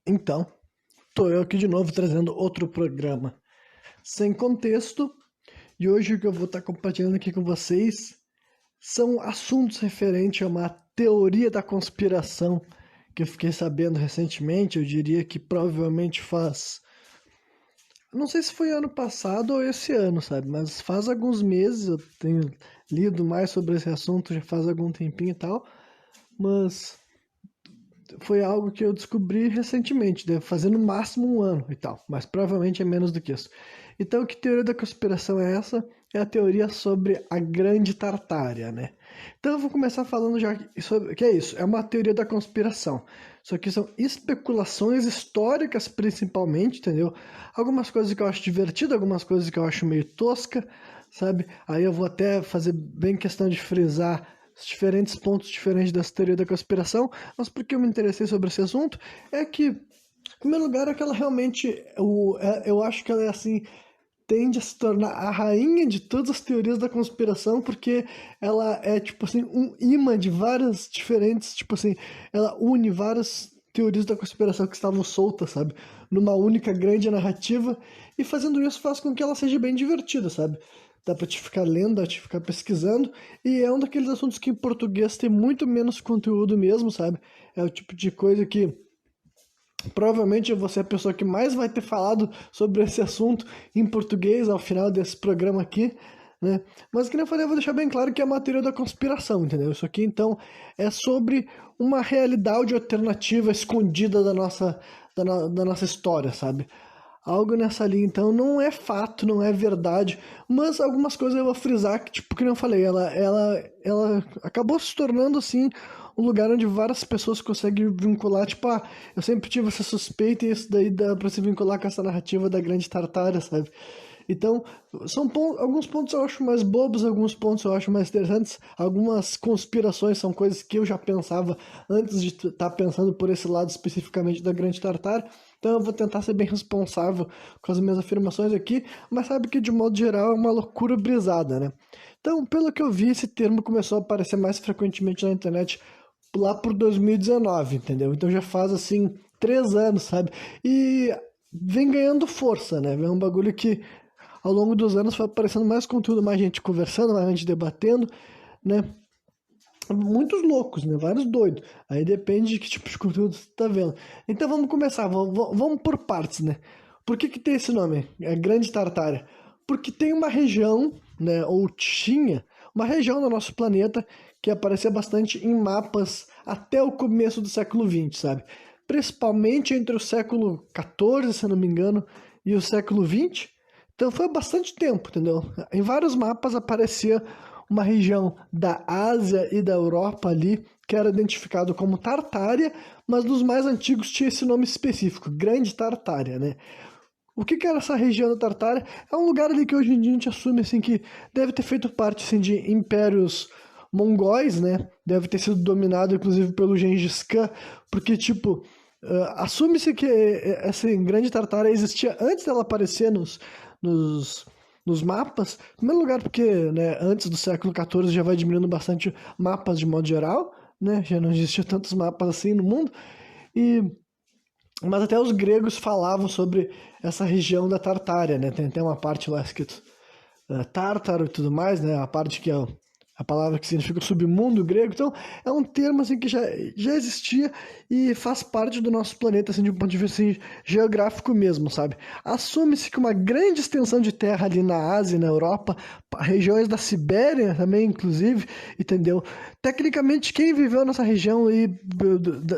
Então, tô eu aqui de novo trazendo outro programa sem contexto, e hoje o que eu vou estar compartilhando aqui com vocês são assuntos referentes a uma teoria da conspiração que eu fiquei sabendo recentemente. Eu diria que provavelmente faz, não sei se foi ano passado ou esse ano, sabe, mas faz alguns meses. Eu tenho lido mais sobre esse assunto já faz algum tempinho e tal, mas foi algo que eu descobri recentemente, deve fazer no máximo um ano e tal, mas provavelmente é menos do que isso. Então, que teoria da conspiração é essa? É a teoria sobre a Grande Tartária, né? Então, eu vou começar falando já sobre o que é isso. É uma teoria da conspiração. Isso aqui são especulações históricas, principalmente, entendeu? Algumas coisas que eu acho divertido, algumas coisas que eu acho meio tosca, sabe? Aí eu vou até fazer bem questão de frisar os diferentes pontos diferentes dessa teoria da conspiração, mas porque eu me interessei sobre esse assunto é que, em primeiro lugar, é que ela realmente, eu acho que ela é assim, tende a se tornar a rainha de todas as teorias da conspiração, porque ela é, tipo assim, um imã de várias diferentes, tipo assim, ela une várias teorias da conspiração que estavam soltas, sabe, numa única grande narrativa, e fazendo isso faz com que ela seja bem divertida, sabe? Dá pra te ficar lendo, dá pra te ficar pesquisando, e é um daqueles assuntos que em português tem muito menos conteúdo mesmo, sabe? É o tipo de coisa que provavelmente eu vou ser a pessoa que mais vai ter falado sobre esse assunto em português ao final desse programa aqui, né? Mas, como eu falei, eu vou deixar bem claro que é a matéria da conspiração, entendeu? Isso aqui, então, é sobre uma realidade alternativa escondida da nossa história, sabe? Algo nessa linha, então, não é fato, não é verdade, mas algumas coisas eu vou frisar que, tipo, que eu falei, ela acabou se tornando, assim, um lugar onde várias pessoas conseguem vincular, tipo, eu sempre tive essa suspeita e isso daí dá pra se vincular com essa narrativa da Grande Tartária, sabe? Então, alguns pontos eu acho mais bobos, alguns pontos eu acho mais interessantes, algumas conspirações são coisas que eu já pensava antes de estar pensando por esse lado especificamente da Grande Tartária, então eu vou tentar ser bem responsável com as minhas afirmações aqui, mas sabe que de modo geral é uma loucura brisada, né? Então, pelo que eu vi, esse termo começou a aparecer mais frequentemente na internet lá por 2019, entendeu? Então já faz assim 3 anos, sabe? E vem ganhando força, né? É um bagulho que ao longo dos anos foi aparecendo mais conteúdo, mais gente conversando, mais gente debatendo, né? Muitos loucos, né? Vários doidos. Aí depende de que tipo de conteúdo você tá vendo. Então vamos começar, vamos por partes, né? Por que tem esse nome? É Grande Tartária. Porque tem uma região, né? Ou tinha uma região do nosso planeta que aparecia bastante em mapas até o começo do século XX, sabe? Principalmente entre o século XIV, se eu não me engano, e o século XX. Então foi bastante tempo, entendeu? Em vários mapas aparecia uma região da Ásia e da Europa ali, que era identificado como Tartária, mas nos mais antigos tinha esse nome específico, Grande Tartária, né? O que era essa região da Tartária? É um lugar ali que hoje em dia a gente assume assim que deve ter feito parte assim, de impérios mongóis, né? Deve ter sido dominado inclusive pelo Gengis Khan, porque tipo, assume-se que essa Grande Tartária existia antes dela aparecer nos, nos mapas. Em primeiro lugar, porque né, antes do século XIV já vai diminuindo bastante mapas de modo geral, né? Já não existia tantos mapas assim no mundo. E mas até os gregos falavam sobre essa região da Tartária, né? Tem até uma parte lá escrito tártaro e tudo mais, né? A parte que é a palavra que significa submundo grego. Então, é um termo assim que já existia e faz parte do nosso planeta, assim, de um ponto de vista assim, geográfico mesmo, sabe? Assume-se que uma grande extensão de terra ali na Ásia e na Europa, regiões da Sibéria também, inclusive, entendeu? Tecnicamente, quem viveu nessa região aí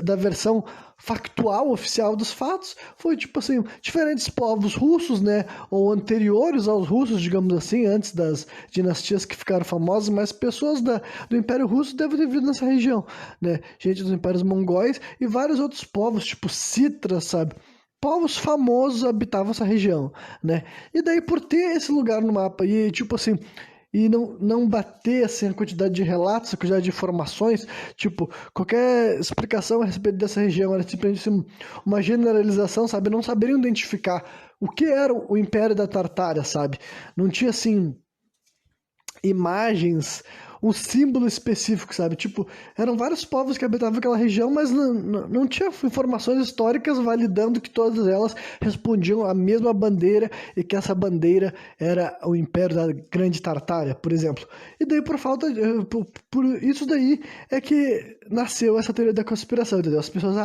da versão factual, oficial dos fatos, foi tipo assim, diferentes povos russos, né, ou anteriores aos russos, digamos assim, antes das dinastias que ficaram famosas, mas pessoas do Império Russo devem ter vivido nessa região, né, gente dos Impérios Mongóis e vários outros povos, tipo Citra, sabe, povos famosos habitavam essa região, né, e daí por ter esse lugar no mapa e tipo assim, e não bater assim, a quantidade de relatos, a quantidade de informações, tipo, qualquer explicação a respeito dessa região era simplesmente assim, uma generalização, sabe? Não saberiam identificar o que era o Império da Tartária, sabe? Não tinha assim imagens, um símbolo específico, sabe? Tipo, eram vários povos que habitavam aquela região, mas não tinha informações históricas validando que todas elas respondiam à mesma bandeira e que essa bandeira era o Império da Grande Tartária, por exemplo. E daí, por isso daí é que nasceu essa teoria da conspiração, entendeu? As pessoas,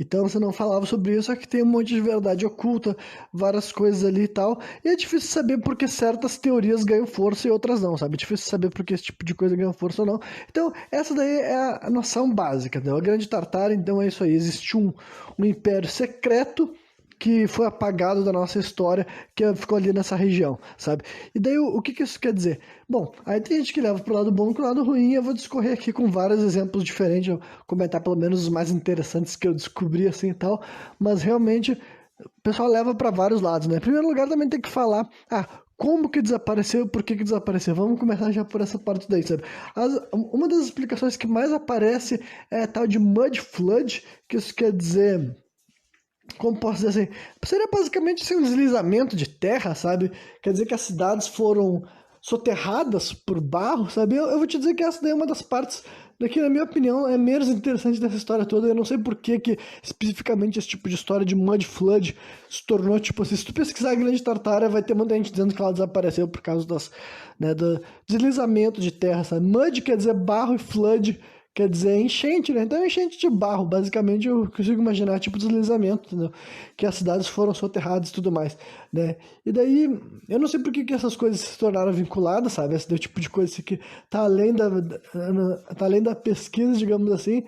então você não falava sobre isso, é que tem um monte de verdade oculta, várias coisas ali e tal, e é difícil saber porque certas teorias ganham força e outras não, sabe? É difícil saber porque esse tipo de coisa ganha força ou não. Então, essa daí é a noção básica, entendeu? A Grande Tartária, então é isso aí, existe um império secreto que foi apagado da nossa história, que ficou ali nessa região, sabe? E daí, o que isso quer dizer? Bom, aí tem gente que leva pro lado bom e pro lado ruim, eu vou discorrer aqui com vários exemplos diferentes, eu vou comentar pelo menos os mais interessantes que eu descobri assim e tal, mas realmente o pessoal leva para vários lados, né? Em primeiro lugar, também tem que falar, como que desapareceu, por que desapareceu? Vamos começar já por essa parte daí, sabe? Uma das explicações que mais aparece é a tal de Mud Flood, que isso quer dizer, como posso dizer assim, seria basicamente assim, um deslizamento de terra, sabe? Quer dizer que as cidades foram soterradas por barro, sabe? Eu vou te dizer que essa daí é uma das partes daqui, na minha opinião, é menos interessante dessa história toda. Eu não sei por que especificamente esse tipo de história de Mud Flood se tornou, tipo assim, se tu pesquisar a Grande Tartária, vai ter muita gente dizendo que ela desapareceu por causa do deslizamento de terra, sabe? Mud quer dizer barro e flood quer dizer enchente, né? Então, enchente de barro, basicamente, eu consigo imaginar, tipo, deslizamento, entendeu? Que as cidades foram soterradas e tudo mais, né? E daí, eu não sei por que essas coisas se tornaram vinculadas, sabe? Esse tipo de coisa assim, que tá além da pesquisa, digamos assim,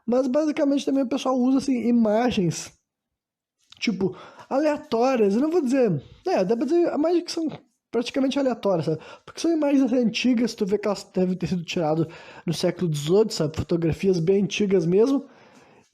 mas basicamente também o pessoal usa, assim, imagens, tipo, aleatórias, eu não vou dizer, dá pra dizer, imagens que são praticamente aleatórias, sabe? Porque são imagens assim, antigas, tu vê que elas devem ter sido tiradas no século XVIII, sabe? Fotografias bem antigas mesmo.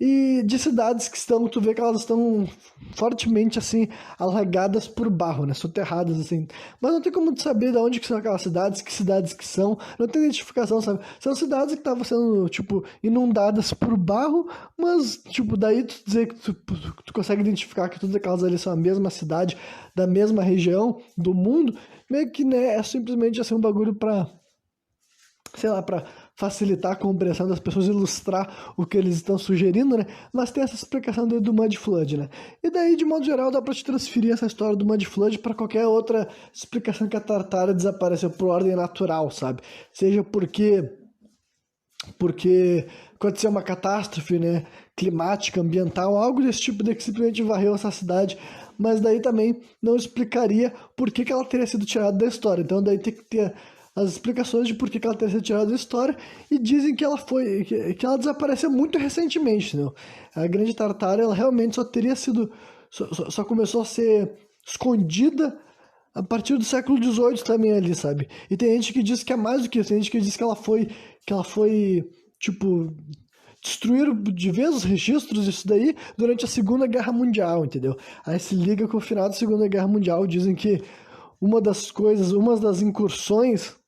E de cidades que estão, tu vê que elas estão fortemente, assim, alagadas por barro, né? Soterradas, assim. Mas não tem como tu saber de onde que são aquelas cidades, que cidades que são. Não tem identificação, sabe? São cidades que estavam sendo, tipo, inundadas por barro, mas, tipo, daí tu dizer que tu consegue identificar que todas aquelas ali são a mesma cidade, da mesma região do mundo, meio que, né, é simplesmente, assim, um bagulho pra, sei lá, para facilitar a compreensão das pessoas, ilustrar o que eles estão sugerindo, né? Mas tem essa explicação do Mud Flood, né? E daí, de modo geral, dá para te transferir essa história do Mud Flood para qualquer outra explicação que a Tartária desapareceu por ordem natural, sabe? Seja porque aconteceu uma catástrofe, né, climática, ambiental, algo desse tipo de que simplesmente varreu essa cidade, mas daí também não explicaria por que ela teria sido tirada da história. Então daí tem que ter as explicações de por que ela teria sido tirada da história, e dizem que que ela desapareceu muito recentemente, né? A Grande Tartária, ela realmente só teria sido, só começou a ser escondida a partir do século XVIII também ali, sabe? E tem gente que diz que é mais do que isso, tem gente que diz que ela foi, tipo, destruíram de vez os registros disso daí durante a Segunda Guerra Mundial, entendeu? Aí se liga com o final da Segunda Guerra Mundial, dizem que uma das incursões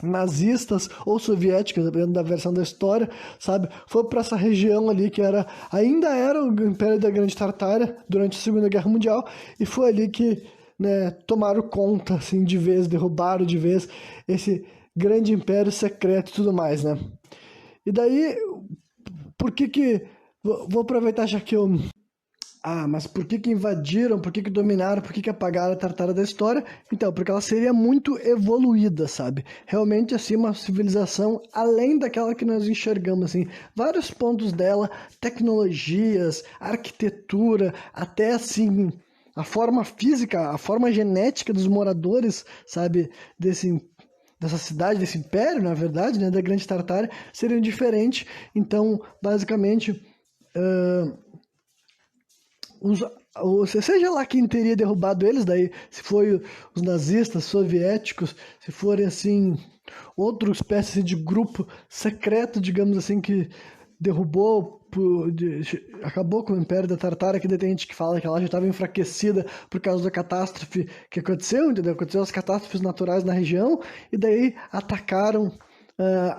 nazistas ou soviéticas, dependendo da versão da história, sabe? Foi para essa região ali que ainda era o Império da Grande Tartária durante a Segunda Guerra Mundial, e foi ali que, né, tomaram conta, assim, de vez, derrubaram de vez esse grande império secreto e tudo mais, né? E daí, por que que... Vou aproveitar já que eu... mas por que que invadiram, por que que dominaram, por que que apagaram a Tartária da história? Então, porque ela seria muito evoluída, sabe? Realmente, assim, uma civilização além daquela que nós enxergamos, assim. Vários pontos dela, tecnologias, arquitetura, até, assim, a forma física, a forma genética dos moradores, sabe? Dessa cidade, desse império, na verdade, né? Da Grande Tartária, seriam diferentes. Então, basicamente... seja lá quem teria derrubado eles, daí se foi os nazistas, soviéticos, se forem assim, outra espécie de grupo secreto, digamos assim, que derrubou, acabou com o Império da Tartária, que daí tem gente que fala que ela já estava enfraquecida por causa da catástrofe que aconteceu, entendeu? Aconteceu as catástrofes naturais na região, e daí atacaram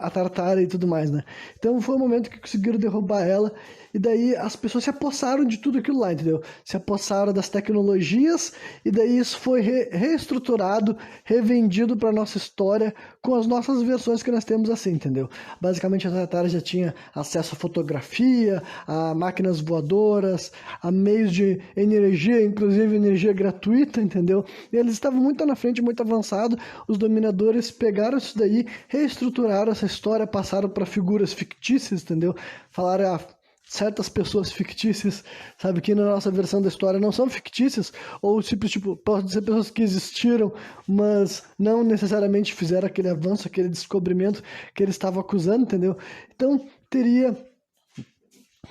a Tartara e tudo mais, né? Então foi o momento que conseguiram derrubar ela, e daí as pessoas se apossaram de tudo aquilo lá, entendeu? Se apossaram das tecnologias, e daí isso foi reestruturado, revendido para nossa história, com as nossas versões que nós temos assim, entendeu? Basicamente a Tartara já tinha acesso a fotografia, a máquinas voadoras, a meios de energia, inclusive energia gratuita, entendeu? E eles estavam muito na frente, muito avançado. Os dominadores pegaram isso daí, reestruturaram essa história, passaram para figuras fictícias, entendeu? Falaram, certas pessoas fictícias, sabe, que na nossa versão da história não são fictícias, ou tipo, podem ser pessoas que existiram, mas não necessariamente fizeram aquele avanço, aquele descobrimento que eles estavam acusando, entendeu? Então, teria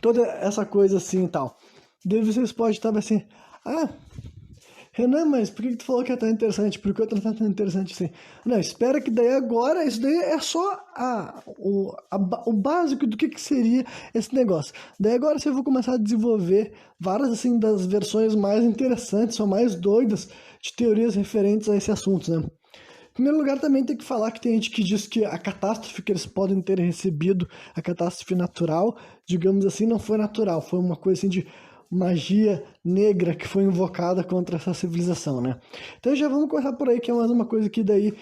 toda essa coisa assim e tal. Daí vocês podem estar assim, Renan, mas por que tu falou que é tão interessante? Por que outra tá tão interessante assim? Não, espera que daí agora, isso daí é só o básico do que seria esse negócio. Daí agora eu vou começar a desenvolver várias, assim, das versões mais interessantes ou mais doidas de teorias referentes a esse assunto, né? Em primeiro lugar, também tem que falar que tem gente que diz que a catástrofe que eles podem ter recebido, a catástrofe natural, digamos assim, não foi natural, foi uma coisa assim de magia negra que foi invocada contra essa civilização, né? Então já vamos começar por aí, que é mais uma coisa que daí,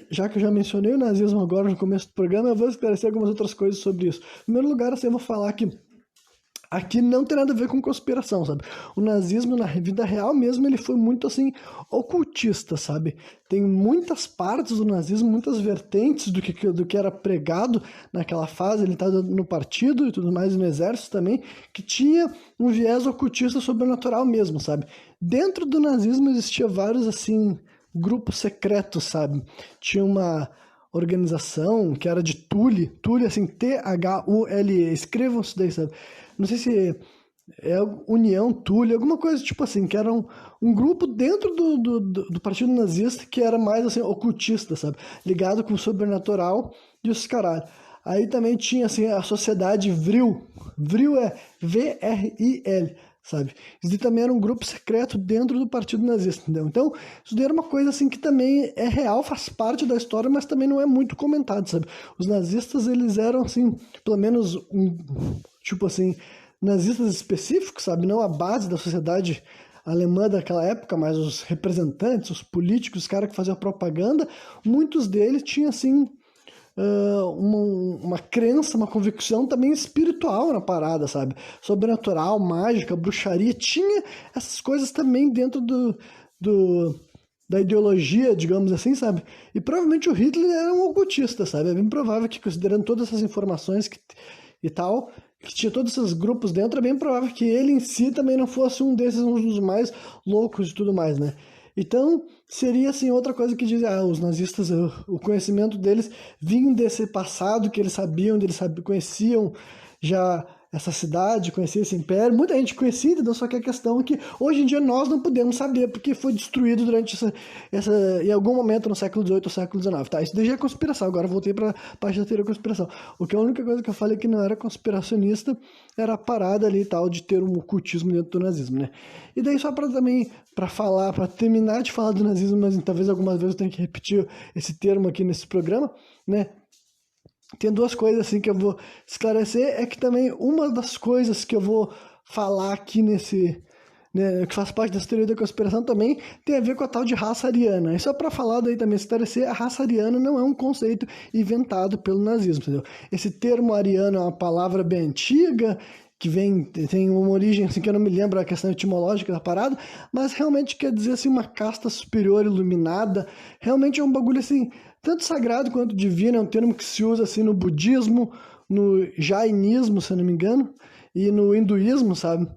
já que eu já mencionei o nazismo agora no começo do programa, eu vou esclarecer algumas outras coisas sobre isso. Em primeiro lugar, assim, eu vou falar que aqui não tem nada a ver com conspiração, sabe? O nazismo, na vida real mesmo, ele foi muito, assim, ocultista, sabe? Tem muitas partes do nazismo, muitas vertentes do que era pregado naquela fase, ele estava no partido e tudo mais, e no exército também, que tinha um viés ocultista sobrenatural mesmo, sabe? Dentro do nazismo existia vários, assim, grupos secretos, sabe? Tinha uma organização que era de Thule, assim, Thule, escrevam isso daí, sabe? Não sei se é União Thule, alguma coisa tipo assim, que era um grupo dentro do partido nazista que era mais assim, ocultista, sabe? Ligado com o sobrenatural e os caralho. Aí também tinha assim, a sociedade Vril. Vril é VRIL, sabe? Isso daí também era um grupo secreto dentro do partido nazista, entendeu? Então, isso daí era uma coisa assim que também é real, faz parte da história, mas também não é muito comentado, sabe? Os nazistas, eles eram assim, pelo menos tipo assim, nazistas específicos, sabe? Não a base da sociedade alemã daquela época, mas os representantes, os políticos, os caras que faziam propaganda, muitos deles tinham, assim, uma crença, uma convicção também espiritual na parada, sabe? Sobrenatural, mágica, bruxaria, tinha essas coisas também dentro da ideologia, digamos assim, sabe? E provavelmente o Hitler era um ocultista, sabe? É bem provável que, considerando todas essas informações e tal, que tinha todos esses grupos dentro, é bem provável que ele em si também não fosse um dos mais loucos e tudo mais, né? Então, seria assim, outra coisa que diz, os nazistas, o conhecimento deles vinha desse passado que eles sabiam, conheciam já essa cidade, conhecia esse império, muita gente conhecia, então só que a questão é que hoje em dia nós não podemos saber porque foi destruído durante em algum momento no século XVIII ou século XIX, tá? Isso daí já é conspiração, agora eu voltei para a parte da teoria da conspiração. A única coisa que eu falei que não era conspiracionista era a parada ali e tal de ter um ocultismo dentro do nazismo, né? E daí só para também, para terminar de falar do nazismo, mas talvez algumas vezes eu tenha que repetir esse termo aqui nesse programa, né? Tem duas coisas assim que eu vou esclarecer, é que também uma das coisas que eu vou falar aqui nesse, né, que faz parte dessa teoria da conspiração também tem a ver com a tal de raça ariana. E só para falar daí também, esclarecer, a raça ariana não é um conceito inventado pelo nazismo, entendeu? Esse termo ariano é uma palavra bem antiga, que tem uma origem assim que eu não me lembro a questão etimológica da parada, mas realmente quer dizer assim uma casta superior iluminada, realmente é um bagulho assim, tanto sagrado quanto divino, é um termo que se usa assim no budismo, no jainismo, se eu não me engano, e no hinduísmo, sabe?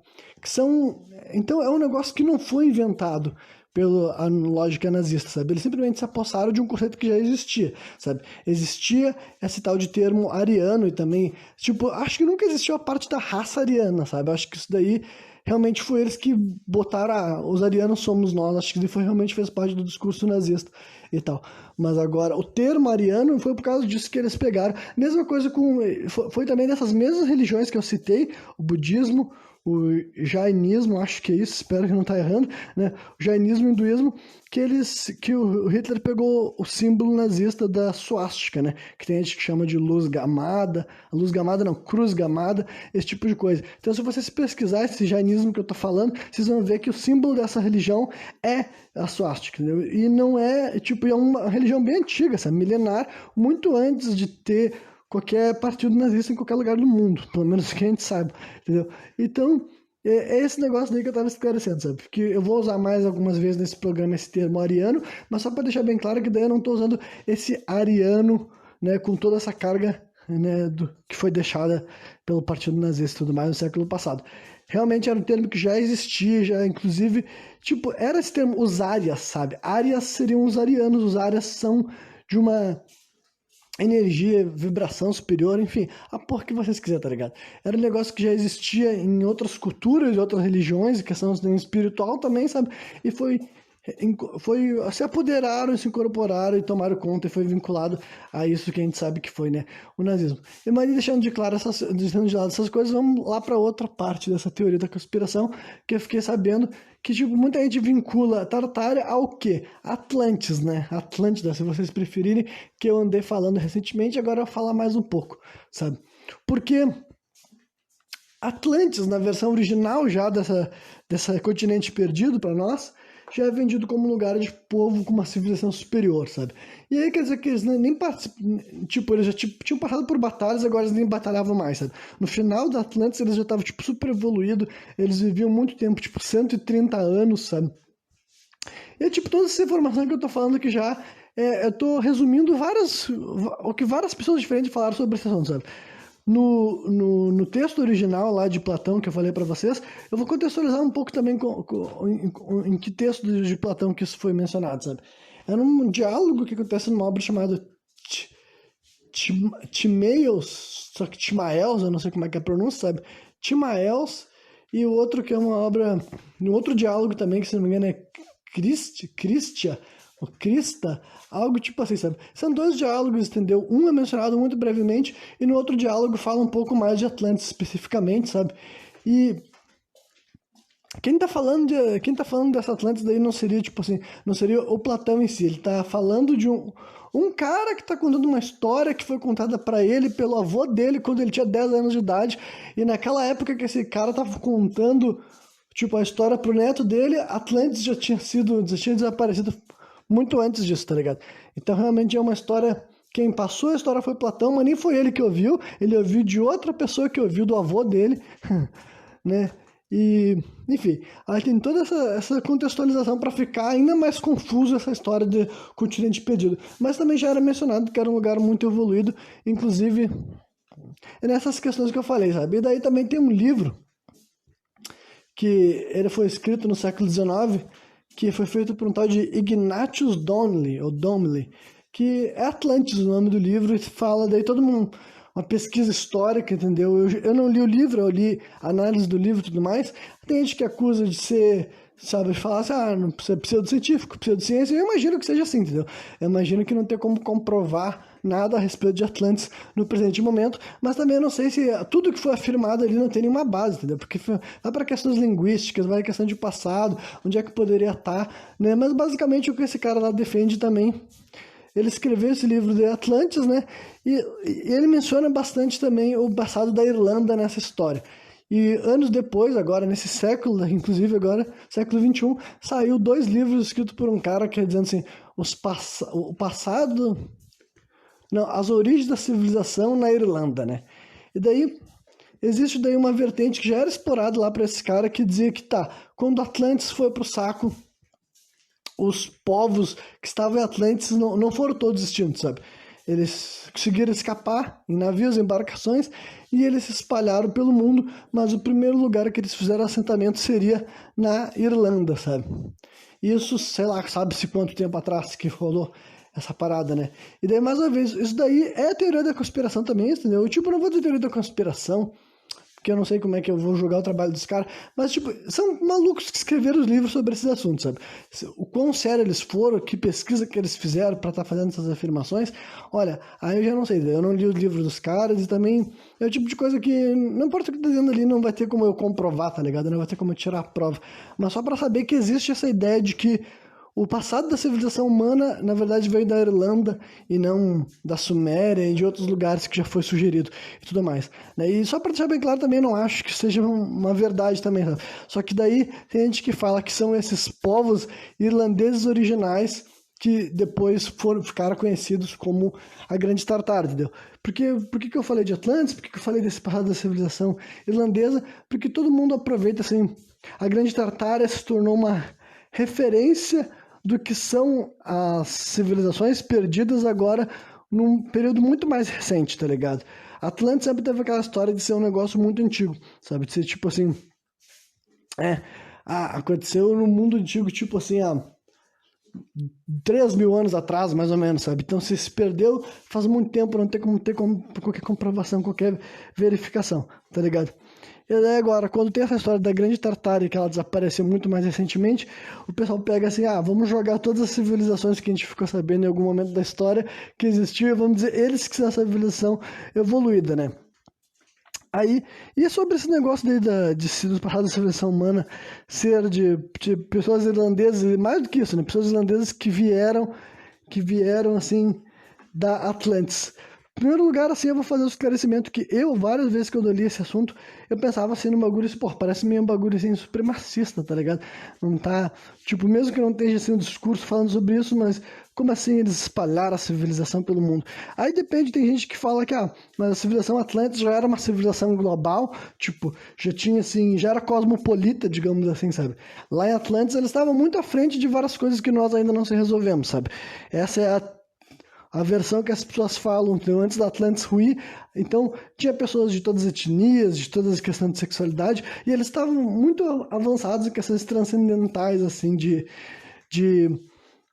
Então é um negócio que não foi inventado pela lógica nazista, sabe? Eles simplesmente se apossaram de um conceito que já existia, sabe? Existia esse tal de termo ariano e também, tipo, acho que nunca existiu a parte da raça ariana, sabe? Acho que isso daí realmente foi eles que botaram, os arianos somos nós, acho que realmente fez parte do discurso nazista e tal. Mas agora, o termo ariano foi por causa disso que eles pegaram. Mesma coisa foi também dessas mesmas religiões que eu citei, o budismo, o jainismo, acho que é isso, espero que não está errando, né? O jainismo e o hinduísmo, que o Hitler pegou o símbolo nazista da suástica, né? Que tem gente que chama de luz gamada, cruz gamada, esse tipo de coisa. Então, se vocês pesquisar esse jainismo que eu tô falando, vocês vão ver que o símbolo dessa religião é a suástica, entendeu? E não é, tipo, é uma religião bem antiga, sabe? Milenar, muito antes de ter qualquer partido nazista em qualquer lugar do mundo, pelo menos que a gente saiba, entendeu? Então, é esse negócio daí que eu tava esclarecendo, sabe? Porque eu vou usar mais algumas vezes nesse programa esse termo ariano, mas só para deixar bem claro que daí eu não tô usando esse ariano, né, com toda essa carga, né, que foi deixada pelo partido nazista e tudo mais no século passado. Realmente era um termo que já existia, já inclusive, tipo, era esse termo, os árias, sabe? Árias seriam os arianos, os árias são de uma energia, vibração superior, enfim, a porra que vocês quiserem, tá ligado? Era um negócio que já existia em outras culturas, em outras religiões, questão espiritual também, sabe? E se apoderaram, se incorporaram e tomaram conta e foi vinculado a isso que a gente sabe que foi, né? O nazismo. E mas deixando de lado essas coisas, vamos lá para outra parte dessa teoria da conspiração, que eu fiquei sabendo que, tipo, muita gente vincula Tartária ao quê? Atlantis, né? Atlântida, se vocês preferirem, que eu andei falando recentemente, agora eu vou falar mais um pouco, sabe? Porque Atlantis, na versão original já dessa continente perdido para nós, já é vendido como lugar de povo com uma civilização superior, sabe? E aí quer dizer que eles nem participam, tipo, eles já tinham passado por batalhas, agora eles nem batalhavam mais, sabe? No final da Atlantis eles já estavam, tipo, super evoluídos, eles viviam muito tempo, tipo, 130 anos, sabe? E, tipo, toda essa informação que eu tô falando aqui já, eu tô resumindo o que várias pessoas diferentes falaram sobre esse assunto, sabe? No texto original lá de Platão que eu falei para vocês, eu vou contextualizar um pouco também em que texto de Platão que isso foi mencionado, sabe? Era um diálogo que acontece numa obra chamada Timaeus, só que Timaeus, eu não sei como é que é a pronúncia, sabe? Timaeus, e o outro que é uma obra, um outro diálogo também, que se não me engano é Cristia, ou Crista, algo tipo assim, sabe? São dois diálogos, entendeu? Um é mencionado muito brevemente, e no outro diálogo fala um pouco mais de Atlantis especificamente, sabe? E quem tá falando dessa Atlantis daí não seria, tipo assim, não seria o Platão em si, ele tá falando de um cara que tá contando uma história que foi contada para ele pelo avô dele quando ele tinha 10 anos de idade, e naquela época que esse cara tava contando, tipo, a história pro neto dele, Atlantis já tinha desaparecido muito antes disso, tá ligado? Então realmente é uma história, quem passou a história foi Platão, mas nem foi ele que ouviu, ele ouviu de outra pessoa que ouviu do avô dele, né? E, enfim, aí tem toda essa contextualização para ficar ainda mais confuso essa história de continente perdido. Mas também já era mencionado que era um lugar muito evoluído, inclusive nessas questões que eu falei, sabe? E daí também tem um livro que ele foi escrito no século XIX, que foi feito por um tal de Ignatius Donnelly, ou Donnelly, que é Atlantis o nome do livro, e fala daí todo mundo, uma pesquisa histórica, entendeu? Eu não li o livro, eu li a análise do livro e tudo mais. Tem gente que acusa de ser, sabe, falar assim, não precisa pseudocientífico, pseudociência. Eu imagino que seja assim, entendeu? Eu imagino que não tem como comprovar nada a respeito de Atlantis no presente momento, mas também eu não sei se tudo que foi afirmado ali não tem nenhuma base, entendeu? Porque vai para questões linguísticas, vai questão de passado, onde é que poderia estar, né? Mas basicamente o que esse cara lá defende também, ele escreveu esse livro de Atlantis, né? E ele menciona bastante também o passado da Irlanda nessa história. E anos depois, agora, nesse século, inclusive agora, século XXI, saiu 2 livros escritos por um cara que é dizendo assim, o passado... Não, as origens da civilização na Irlanda, né? E daí, existe daí uma vertente que já era explorada lá para esse cara que dizia que quando Atlantis foi pro saco, os povos que estavam em Atlantis não foram todos extintos, sabe? Eles conseguiram escapar em navios, embarcações, e eles se espalharam pelo mundo, mas o primeiro lugar que eles fizeram assentamento seria na Irlanda, sabe? Isso, sei lá, sabe-se quanto tempo atrás que rolou essa parada, né? E daí, mais uma vez, isso daí é teoria da conspiração também, entendeu? Eu, tipo, não vou dizer teoria da conspiração, que eu não sei como é que eu vou julgar o trabalho dos caras, mas, tipo, são malucos que escreveram os livros sobre esses assuntos, sabe? O quão sério eles foram, que pesquisa que eles fizeram pra estar fazendo essas afirmações, olha, aí eu já não sei, eu não li o livro dos caras e também é o tipo de coisa que, não importa o que tá dizendo ali, não vai ter como eu comprovar, tá ligado? Não vai ter como eu tirar a prova, mas só pra saber que existe essa ideia de que o passado da civilização humana, na verdade, veio da Irlanda e não da Suméria e de outros lugares que já foi sugerido e tudo mais. E só para deixar bem claro também, não acho que seja uma verdade também, sabe? Só que daí tem gente que fala que são esses povos irlandeses originais que depois ficaram conhecidos como a Grande Tartária, entendeu? Por que eu falei de Atlantis? Por que eu falei desse passado da civilização irlandesa? Porque todo mundo aproveita, assim, a Grande Tartária se tornou uma referência do que são as civilizações perdidas agora num período muito mais recente, tá ligado? Atlantis sempre teve aquela história de ser um negócio muito antigo, sabe? De ser tipo assim. Aconteceu no mundo antigo, tipo assim, há 3.000 anos atrás, mais ou menos, sabe? Então se perdeu faz muito tempo, não tem como ter qualquer comprovação, qualquer verificação, tá ligado? E daí agora, quando tem essa história da Grande Tartária, que ela desapareceu muito mais recentemente, o pessoal pega assim, vamos jogar todas as civilizações que a gente ficou sabendo em algum momento da história que existiu, e vamos dizer, eles que são a civilização evoluída, né? Aí, e sobre esse negócio do passado da civilização humana ser de pessoas irlandesas, e mais do que isso, né? Pessoas irlandesas que vieram, assim, da Atlantis. Em primeiro lugar, assim, eu vou fazer o esclarecimento que várias vezes que eu li esse assunto, eu pensava assim no bagulho, assim, pô, parece meio um bagulho assim supremacista, tá ligado? Não tá, tipo, mesmo que não esteja assim um discurso falando sobre isso, mas como assim eles espalharam a civilização pelo mundo? Aí depende, tem gente que fala que, mas a civilização Atlantis já era uma civilização global, tipo, já tinha assim, já era cosmopolita, digamos assim, sabe? Lá em Atlantis eles estavam muito à frente de várias coisas que nós ainda não se resolvemos, sabe? Essa é a versão que as pessoas falam, então, antes da Atlantis ruir, então tinha pessoas de todas as etnias, de todas as questões de sexualidade, e eles estavam muito avançados em questões transcendentais, assim,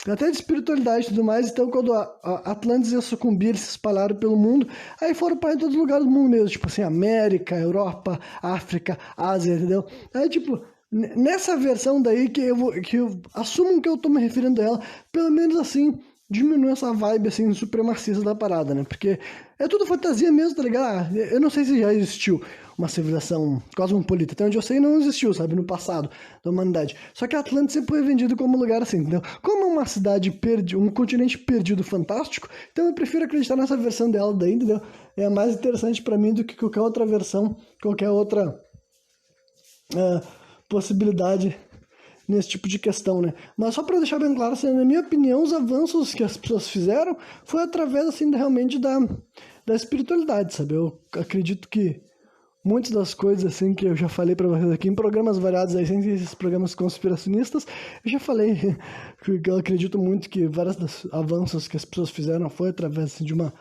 até de espiritualidade e tudo mais. Então, quando a Atlantis ia sucumbir, eles se espalharam pelo mundo, aí foram para em todos os lugares do mundo mesmo, tipo assim, América, Europa, África, Ásia, entendeu? Aí, tipo, nessa versão daí que eu assumo que eu tô me referindo a ela, pelo menos assim, diminui essa vibe, assim, supremacista da parada, né? Porque é tudo fantasia mesmo, tá ligado? Eu não sei se já existiu uma civilização cosmopolita. Até onde eu sei, não existiu, sabe? No passado da humanidade. Só que a Atlântida sempre foi vendido como lugar assim, entendeu? Como é uma cidade perdida, um continente perdido fantástico, então eu prefiro acreditar nessa versão dela daí, entendeu? É mais interessante pra mim do que qualquer outra versão, qualquer outra possibilidade nesse tipo de questão, né? Mas só para deixar bem claro, assim, na minha opinião, os avanços que as pessoas fizeram foi através, assim, realmente da espiritualidade, sabe? Eu acredito que muitas das coisas, assim, que eu já falei para vocês aqui em programas variados, aí, sem esses programas conspiracionistas, eu já falei que eu acredito muito que vários dos avanços que as pessoas fizeram foi através, assim, de uma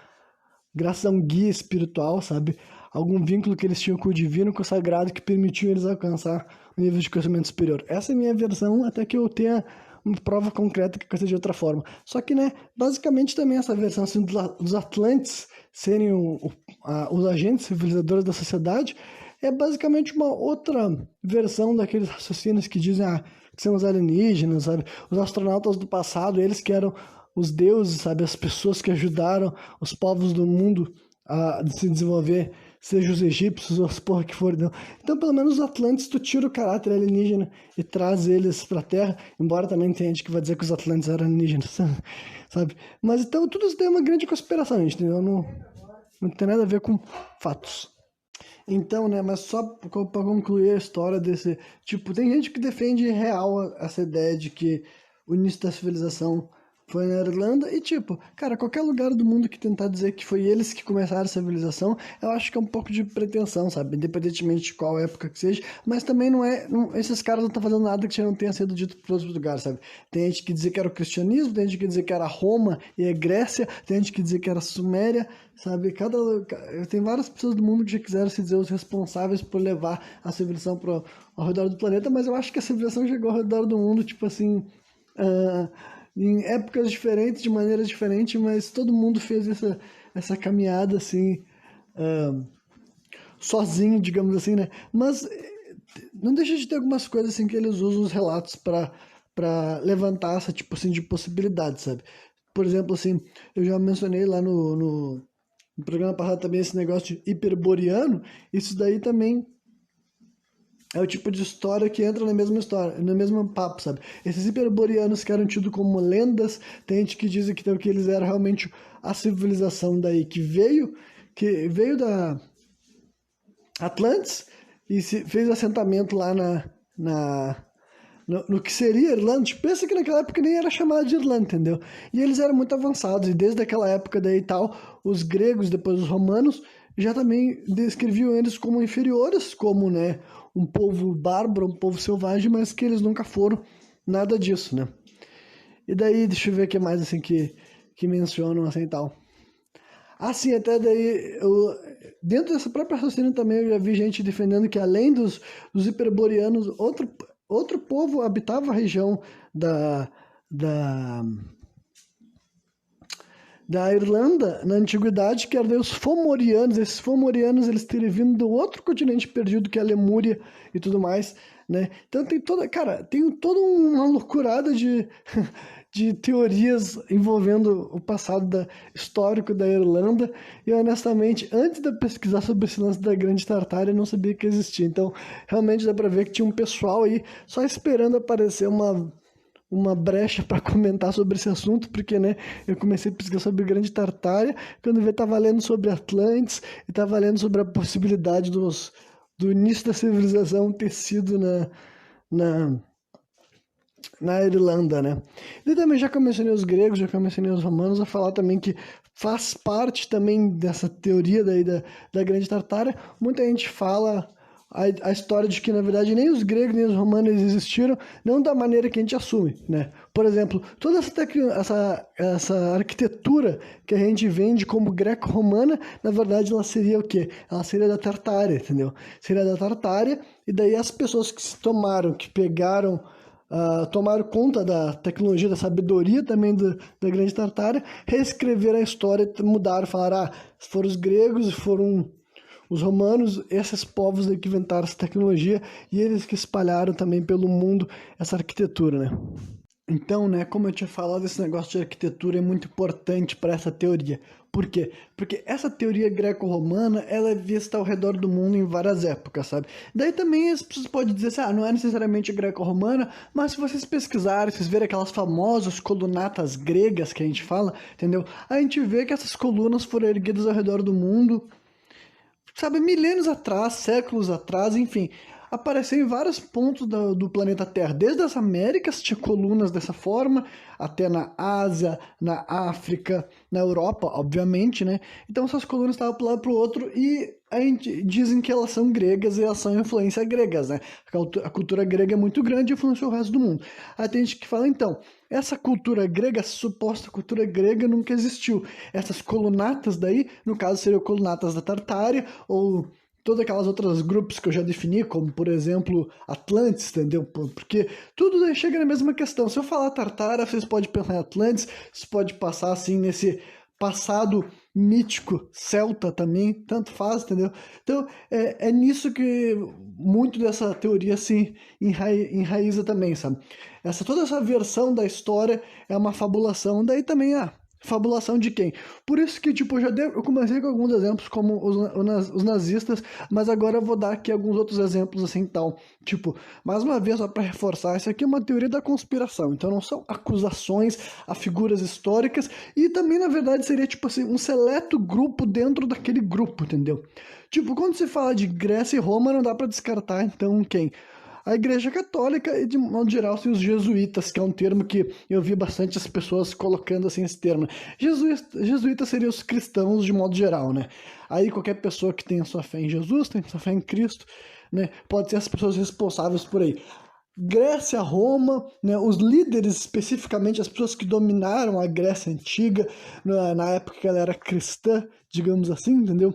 graças a um guia espiritual, sabe? Algum vínculo que eles tinham com o divino, com o sagrado, que permitiu eles alcançar um nível de conhecimento superior. Essa é a minha versão, até que eu tenha uma prova concreta que coisa de outra forma. Só que, né, basicamente também essa versão assim, dos Atlantes serem os agentes civilizadores da sociedade é basicamente uma outra versão daqueles raciocínios que dizem que são os alienígenas, sabe? Os astronautas do passado, eles que eram os deuses, sabe? As pessoas que ajudaram os povos do mundo a se desenvolver, seja os egípcios ou as porra que for. Não. Então, pelo menos os Atlantes, tu tira o caráter alienígena e traz eles pra Terra, embora também tenha gente que vai dizer que os Atlantes eram alienígenas, sabe? Mas então, tudo isso daí é uma grande conspiração, gente, entendeu? Não tem nada a ver com fatos. Então, né, mas só para concluir a história desse... Tipo, tem gente que defende real essa ideia de que o início da civilização foi na Irlanda e, tipo, cara, qualquer lugar do mundo que tentar dizer que foi eles que começaram a civilização, eu acho que é um pouco de pretensão, sabe? Independentemente de qual época que seja, mas também não é... esses caras não estão fazendo nada que já não tenha sido dito por outros lugares, sabe? Tem gente que dizia que era o cristianismo, tem gente que dizia que era Roma e a Grécia, tem gente que dizia que era Suméria, sabe? Tem várias pessoas do mundo que já quiseram se dizer os responsáveis por levar a civilização ao redor do planeta, mas eu acho que a civilização chegou ao redor do mundo, tipo assim... em épocas diferentes, de maneiras diferentes, mas todo mundo fez essa caminhada assim sozinho, digamos assim, né? Mas não deixa de ter algumas coisas assim que eles usam os relatos para levantar essa tipo assim de possibilidade, sabe? Por exemplo, assim, eu já mencionei lá no programa passado também esse negócio de hiperboreano, isso daí também é o tipo de história que entra na mesma história, no mesmo papo, sabe? Esses hiperboreanos que eram tidos como lendas, tem gente que diz que eles eram realmente a civilização daí que veio da Atlantis e fez assentamento lá no que seria Irlanda. Tipo, pensa que naquela época nem era chamada de Irlanda, entendeu? E eles eram muito avançados, e desde aquela época daí e tal, os gregos, depois os romanos, já também descreviam eles como inferiores, como, né, um povo bárbaro, um povo selvagem, mas que eles nunca foram nada disso, né? E daí, deixa eu ver o que mais, assim, que mencionam, assim, e tal. Assim, até daí, dentro dessa própria raciocínio também eu já vi gente defendendo que além dos hiperboreanos, outro povo habitava a região da, da, da Irlanda na antiguidade, que eram os Fomorianos. Esses Fomorianos, eles teriam vindo do outro continente perdido, que é a Lemúria e tudo mais, né? Então tem toda uma loucurada de teorias envolvendo o passado histórico da Irlanda, e honestamente, antes de eu pesquisar sobre esse lance da Grande Tartária, eu não sabia que existia. Então, realmente dá pra ver que tinha um pessoal aí só esperando aparecer uma brecha para comentar sobre esse assunto, porque, né, eu comecei a pesquisar sobre Grande Tartária, quando eu estava lendo sobre Atlantes, e estava lendo sobre a possibilidade do início da civilização ter sido na, na Irlanda, né? E também já mencionei os gregos, já mencionei os romanos, a falar também que faz parte também dessa teoria daí da Grande Tartária. Muita gente fala a história de que, na verdade, nem os gregos nem os romanos existiram, não da maneira que a gente assume, né? Por exemplo, toda essa arquitetura que a gente vende como greco-romana, na verdade, ela seria o quê? Ela seria da Tartária, entendeu? Seria da Tartária, e daí as pessoas que se tomaram, que pegaram tomaram conta da tecnologia, da sabedoria também da Grande Tartária, reescreveram a história, mudaram, falaram, foram os gregos, foram os romanos, esses povos aí que inventaram essa tecnologia, e eles que espalharam também pelo mundo essa arquitetura, né? Então, né, como eu tinha falado, esse negócio de arquitetura é muito importante para essa teoria. Por quê? Porque essa teoria greco-romana, ela é vista ao redor do mundo em várias épocas, sabe? Daí também as pessoas podem dizer assim, não é necessariamente greco-romana, mas se vocês pesquisarem, vocês verem aquelas famosas colunatas gregas que a gente fala, entendeu? A gente vê que essas colunas foram erguidas ao redor do mundo, sabe, milênios atrás, séculos atrás, enfim, apareceu em vários pontos do planeta Terra. Desde as Américas tinha colunas dessa forma, até na Ásia, na África, na Europa, obviamente, né? Então essas colunas estavam para um lado para o outro e a gente dizem que elas são gregas e elas são influência gregas, né? A cultura grega é muito grande e influenciou o resto do mundo. Aí tem gente que fala, então, essa cultura grega, essa suposta cultura grega nunca existiu. Essas colunatas daí, no caso seriam colunatas da Tartária ou todas aquelas outras grupos que eu já defini, como por exemplo Atlantes, entendeu? Porque tudo daí chega na mesma questão. Se eu falar Tartária, vocês podem pensar em Atlantes, vocês podem passar assim nesse passado mítico celta também, tanto faz, entendeu? Então é nisso que muito dessa teoria se enraiza também, sabe? Toda essa versão da história é uma fabulação, daí também fabulação de quem? Por isso que, tipo, eu comecei com alguns exemplos como os nazistas, mas agora eu vou dar aqui alguns outros exemplos assim tal. Tipo, mais uma vez, só para reforçar, isso aqui é uma teoria da conspiração, então não são acusações a figuras históricas, e também, na verdade, seria, tipo assim, um seleto grupo dentro daquele grupo, entendeu? Tipo, quando se fala de Grécia e Roma, não dá para descartar, então, quem? A Igreja Católica e, de modo geral, assim, os jesuítas, que é um termo que eu vi bastante as pessoas colocando assim esse termo. Jesuítas seriam os cristãos de modo geral, né? Aí qualquer pessoa que tenha sua fé em Jesus, tem sua fé em Cristo, né? Pode ser as pessoas responsáveis por aí. Grécia, Roma, né, os líderes especificamente, as pessoas que dominaram a Grécia Antiga, na época que ela era cristã, digamos assim, entendeu?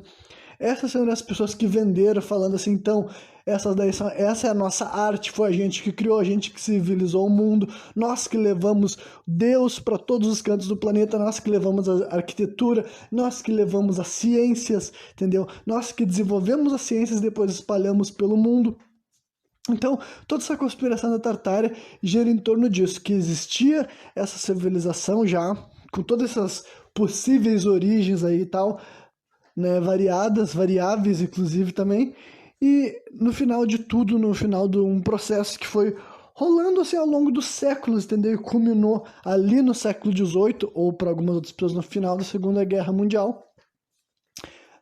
Essas são as pessoas que venderam, falando assim, então, Essa é a nossa arte, foi a gente que criou, a gente que civilizou o mundo, nós que levamos Deus para todos os cantos do planeta, nós que levamos a arquitetura, nós que levamos as ciências, entendeu? Nós que desenvolvemos as ciências e depois espalhamos pelo mundo. Então, toda essa conspiração da Tartária gira em torno disso, que existia essa civilização já, com todas essas possíveis origens aí e tal, né, variáveis inclusive também, e no final de tudo, no final de um processo que foi rolando assim ao longo dos séculos, entendeu? E culminou ali no século XVIII, ou para algumas outras pessoas no final da Segunda Guerra Mundial,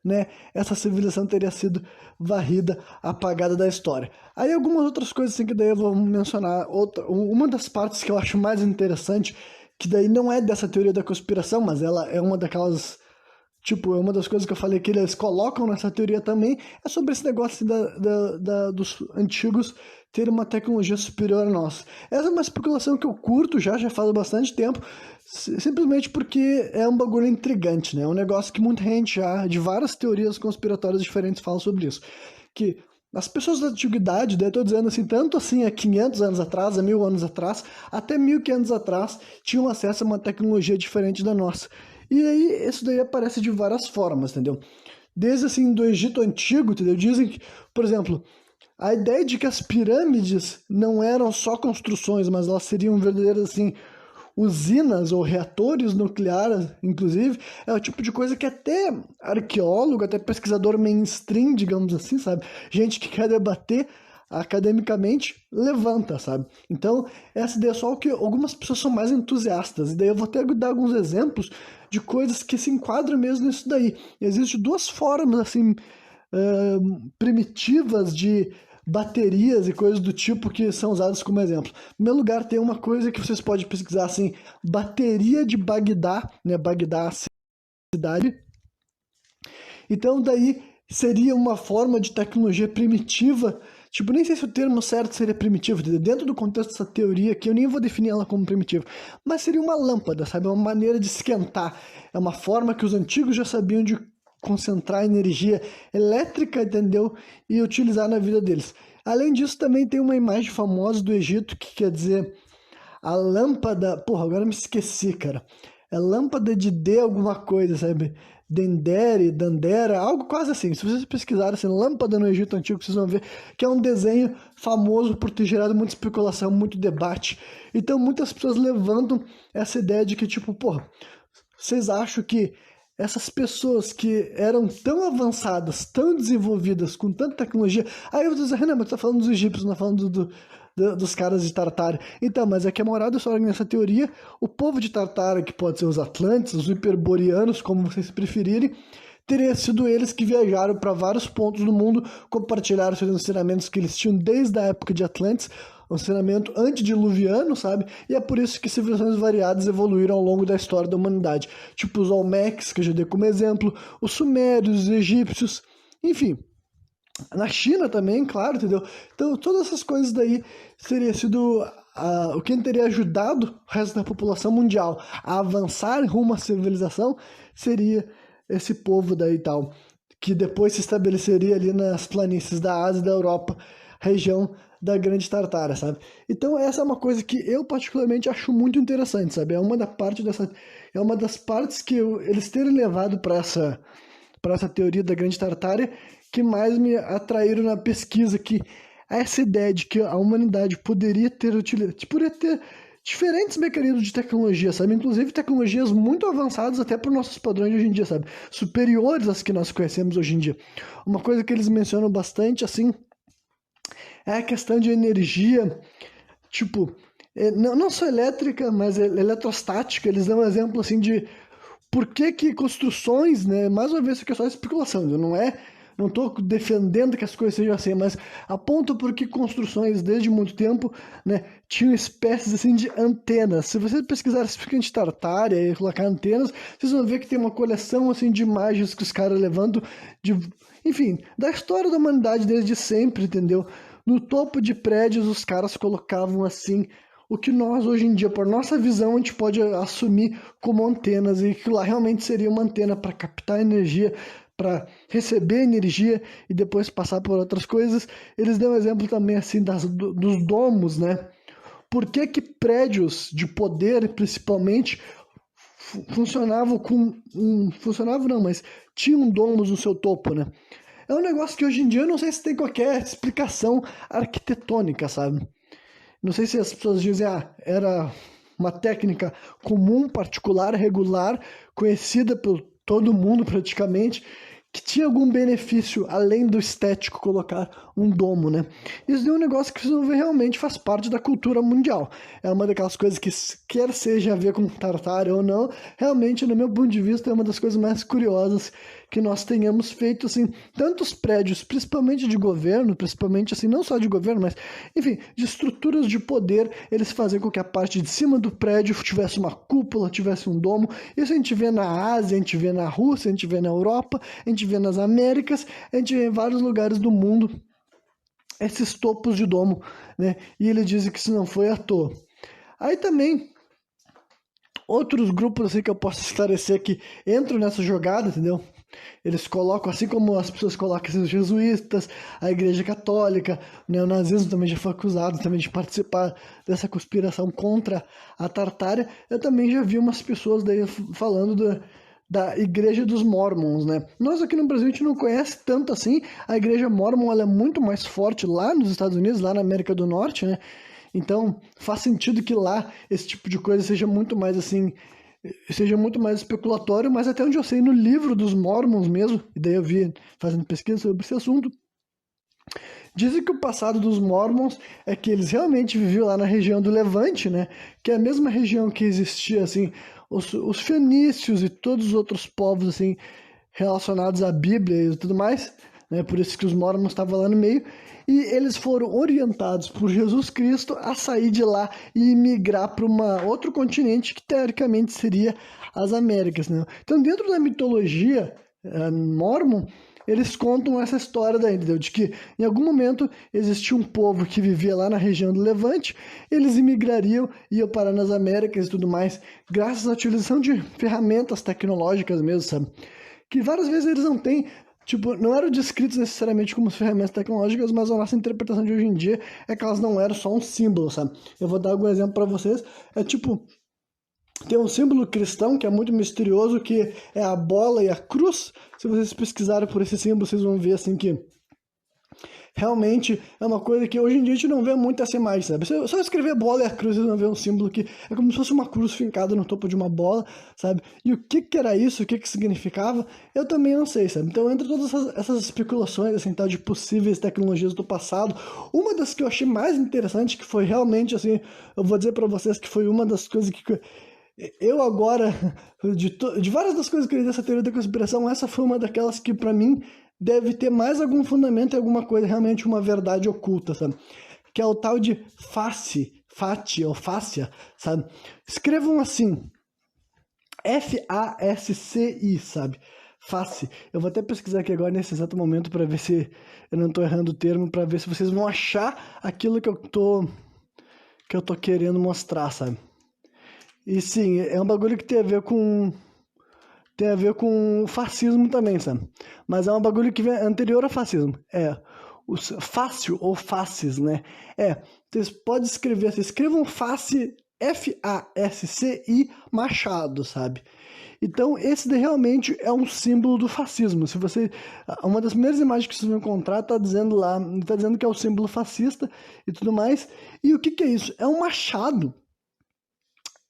né? Essa civilização teria sido varrida, apagada da história. Aí algumas outras coisas assim que daí eu vou mencionar. Uma das partes que eu acho mais interessante, que daí não é dessa teoria da conspiração, mas ela é uma daquelas... Tipo, é uma das coisas que eu falei que eles colocam nessa teoria também, é sobre esse negócio dos antigos terem uma tecnologia superior a nós. Essa é uma especulação que eu curto já faz bastante tempo, simplesmente porque é um bagulho intrigante, né? É um negócio que muita gente já, de várias teorias conspiratórias diferentes, fala sobre isso. Que as pessoas da antiguidade, daí eu tô dizendo assim, tanto assim há 500 anos atrás, há 1000 anos atrás, até 1500 atrás, tinham acesso a uma tecnologia diferente da nossa. E aí, isso daí aparece de várias formas, entendeu? Desde, assim, do Egito Antigo, entendeu? Dizem que, por exemplo, a ideia de que as pirâmides não eram só construções, mas elas seriam verdadeiras, assim, usinas ou reatores nucleares, inclusive, é o tipo de coisa que até arqueólogo, até pesquisador mainstream, digamos assim, sabe? Gente que quer debater academicamente, levanta, sabe? Então, essa ideia é só o que algumas pessoas são mais entusiastas, e daí eu vou até dar alguns exemplos de coisas que se enquadram mesmo nisso daí. Existem duas formas, assim, primitivas de baterias e coisas do tipo que são usadas como exemplo. Em primeiro lugar, tem uma coisa que vocês podem pesquisar, assim, bateria de Bagdá, né? Bagdá, a cidade. Então, daí seria uma forma de tecnologia primitiva. Tipo, nem sei se o termo certo seria primitivo, entendeu? Dentro do contexto dessa teoria aqui, eu nem vou definir ela como primitiva, mas seria uma lâmpada, sabe? Uma maneira de esquentar. É uma forma que os antigos já sabiam de concentrar energia elétrica, entendeu? E utilizar na vida deles. Além disso, também tem uma imagem famosa do Egito que quer dizer a lâmpada... Porra, agora eu me esqueci, cara. É lâmpada de D alguma coisa, sabe? Dendere, Dandera, algo quase assim. Se vocês pesquisarem assim, lâmpada no Egito Antigo, vocês vão ver que é um desenho famoso por ter gerado muita especulação, muito debate. Então muitas pessoas levantam essa ideia de que, tipo, porra, vocês acham que essas pessoas que eram tão avançadas, tão desenvolvidas, com tanta tecnologia... Aí eu vou dizer, Renan, mas tu tá falando dos egípcios, não tá falando dos caras de Tartária. Então, mas é que a moral da história nessa teoria, o povo de Tartária, que pode ser os Atlantes, os Hiperboreanos, como vocês preferirem, teria sido eles que viajaram para vários pontos do mundo, compartilharam seus ensinamentos que eles tinham desde a época de Atlantes, um ensinamento antediluviano, sabe? E é por isso que civilizações variadas evoluíram ao longo da história da humanidade. Tipo os Olmecs, que eu já dei como exemplo, os Sumérios, os Egípcios, enfim... Na China também, claro, entendeu? Então, todas essas coisas daí teria sido o que teria ajudado o resto da população mundial a avançar rumo à civilização seria esse povo daí e tal, que depois se estabeleceria ali nas planícies da Ásia e da Europa, região da Grande Tartária, sabe? Então, essa é uma coisa que eu particularmente acho muito interessante, sabe? É uma das partes que eles terem levado para essa teoria da Grande Tartária que mais me atraíram na pesquisa, que essa ideia de que a humanidade poderia ter diferentes mecanismos de tecnologia, sabe? Inclusive tecnologias muito avançadas até para os nossos padrões de hoje em dia, sabe? Superiores às que nós conhecemos hoje em dia. Uma coisa que eles mencionam bastante, assim, é a questão de energia, tipo, não só elétrica, mas eletrostática. Eles dão um exemplo, assim, de por que construções, né? Mais uma vez, isso aqui é só especulação, não estou defendendo que as coisas sejam assim, mas aponto porque construções desde muito tempo, né, tinham espécies assim de antenas. Se você pesquisar especificamente Tartária e colocar antenas, vocês vão ver que tem uma coleção assim de imagens que os caras levantam enfim, da história da humanidade desde sempre, entendeu? No topo de prédios os caras colocavam assim o que nós hoje em dia, por nossa visão, a gente pode assumir como antenas, e que lá realmente seria uma antena para captar energia para receber energia e depois passar por outras coisas. Eles dão exemplo também assim dos domos, né? Por que que prédios de poder, principalmente, funcionavam funcionavam não, mas tinham domos no seu topo, né? É um negócio que hoje em dia eu não sei se tem qualquer explicação arquitetônica, sabe? Não sei se as pessoas dizem, era uma técnica comum, particular, regular, conhecida por todo mundo praticamente, que tinha algum benefício além do estético colocar um domo, né? Isso é um negócio que realmente faz parte da cultura mundial. É uma daquelas coisas que, quer seja a ver com Tartária ou não, realmente, no meu ponto de vista, é uma das coisas mais curiosas que nós tenhamos feito, assim, tantos prédios, principalmente de governo, principalmente, assim, não só de governo, mas, enfim, de estruturas de poder, eles fazem com que a parte de cima do prédio tivesse uma cúpula, tivesse um domo. Isso a gente vê na Ásia, a gente vê na Rússia, a gente vê na Europa, a gente vê nas Américas, a gente vê em vários lugares do mundo esses topos de domo, né? E ele diz que isso não foi à toa. Aí também, outros grupos assim que eu posso esclarecer que entram nessa jogada, entendeu? Eles colocam, assim como as pessoas colocam os jesuítas, a Igreja Católica, o neonazismo também já foi acusado também de participar dessa conspiração contra a Tartária. Eu também já vi umas pessoas daí falando da Igreja dos Mormons, né? Nós aqui no Brasil a gente não conhece tanto assim. A Igreja Mormon ela é muito mais forte lá nos Estados Unidos, lá na América do Norte, né? Então faz sentido que lá esse tipo de coisa seja muito mais assim, seja muito mais especulatório, mas até onde eu sei, no livro dos Mormons mesmo, e daí eu vi fazendo pesquisa sobre esse assunto, dizem que o passado dos Mormons é que eles realmente viviam lá na região do Levante, né? Que é a mesma região que existia, assim, os fenícios e todos os outros povos, assim, relacionados à Bíblia e tudo mais, né? Por isso que os Mormons estavam lá no meio. E eles foram orientados por Jesus Cristo a sair de lá e migrar para outro continente que teoricamente seria as Américas, né? Então, dentro da mitologia Mormon, eles contam essa história daí, entendeu? De que em algum momento existia um povo que vivia lá na região do Levante, eles imigrariam, iam parar nas Américas e tudo mais, graças à utilização de ferramentas tecnológicas mesmo, sabe? Que várias vezes eles não têm, tipo, não eram descritos necessariamente como ferramentas tecnológicas, mas a nossa interpretação de hoje em dia é que elas não eram só um símbolo, sabe? Eu vou dar algum exemplo para vocês, é tipo, tem um símbolo cristão que é muito misterioso, que é a bola e a cruz. Se vocês pesquisarem por esse símbolo, vocês vão ver assim que realmente é uma coisa que hoje em dia a gente não vê muito essa imagem, sabe? Se eu só escrever bola e a cruz, vocês vão ver um símbolo que é como se fosse uma cruz fincada no topo de uma bola, sabe? E o que que era isso, o que que significava, eu também não sei, sabe? Então, entre todas essas especulações, assim, tal, de possíveis tecnologias do passado, uma das que eu achei mais interessante, que foi realmente, assim, eu vou dizer para vocês que foi uma das coisas que eu agora, de várias das coisas que eu li dessa teoria da conspiração, essa foi uma daquelas que para mim deve ter mais algum fundamento e alguma coisa, realmente uma verdade oculta, sabe? Que é o tal de fati ou fácia, sabe? Escrevam assim, Fasci, sabe? Face. Eu vou até pesquisar aqui agora nesse exato momento para ver se eu não tô errando o termo, para ver se vocês vão achar aquilo que eu tô querendo mostrar, sabe? E sim, é um bagulho que tem a ver com fascismo também, sabe? Mas é um bagulho que vem anterior ao fascismo. É os fácil ou faces, né? Vocês podem escrever, vocês escrevam face, Fasci Machado, sabe? Então, esse realmente é um símbolo do fascismo. Se você, uma das primeiras imagens que vocês vão encontrar tá dizendo lá, tá dizendo que é o símbolo fascista e tudo mais. E o que que é isso? É um machado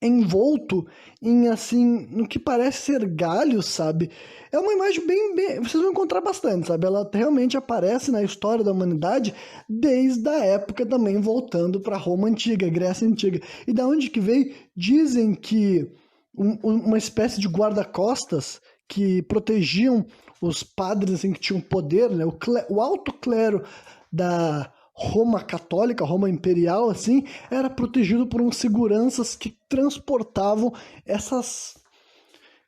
envolto em, assim, no que parece ser galho, sabe? É uma imagem bem, vocês vão encontrar bastante, sabe? Ela realmente aparece na história da humanidade desde a época também, voltando para Roma Antiga, Grécia Antiga. E da onde que veio? Dizem que uma espécie de guarda-costas que protegiam os padres, assim, que tinham poder, né? O alto clero da Roma católica, Roma imperial, assim, era protegido por uns seguranças que transportavam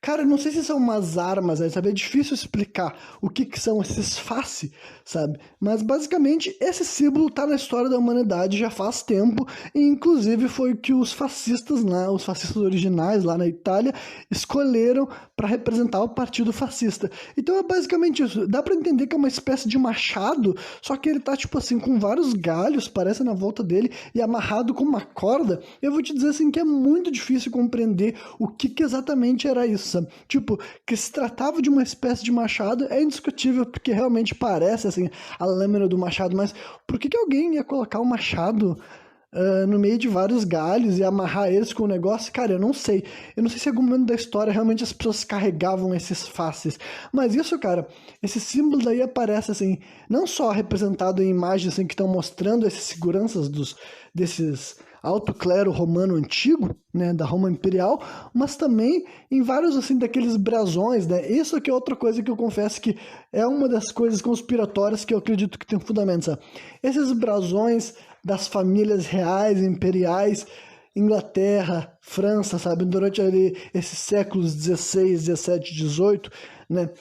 Cara, eu não sei se são umas armas, né, sabe? É difícil explicar o que são esses face, sabe? Mas basicamente esse símbolo tá na história da humanidade já faz tempo, e inclusive foi o que os fascistas lá, os fascistas originais lá na Itália, escolheram para representar o partido fascista. Então é basicamente isso. Dá para entender que é uma espécie de machado, só que ele tá tipo assim com vários galhos, parece na volta dele, e amarrado com uma corda. Eu vou te dizer assim que é muito difícil compreender o que exatamente era isso, sabe? Tipo, que se tratava de uma espécie de machado é indiscutível, porque realmente parece assim a lâmina do machado, mas por que alguém ia colocar um machado no meio de vários galhos e amarrar eles com o negócio? Cara, eu não sei. Eu não sei se em algum momento da história realmente as pessoas carregavam esses faces. Mas isso, cara, esse símbolo daí aparece assim, não só representado em imagens assim, que estão mostrando essas seguranças desses alto clero romano antigo, né, da Roma Imperial, mas também em vários assim daqueles brasões, né? Isso aqui é outra coisa que eu confesso que é uma das coisas conspiratórias que eu acredito que tem fundamento, sabe? Esses brasões das famílias reais, imperiais, Inglaterra, França, sabe? Durante ali esses séculos 16, 17, 18, né?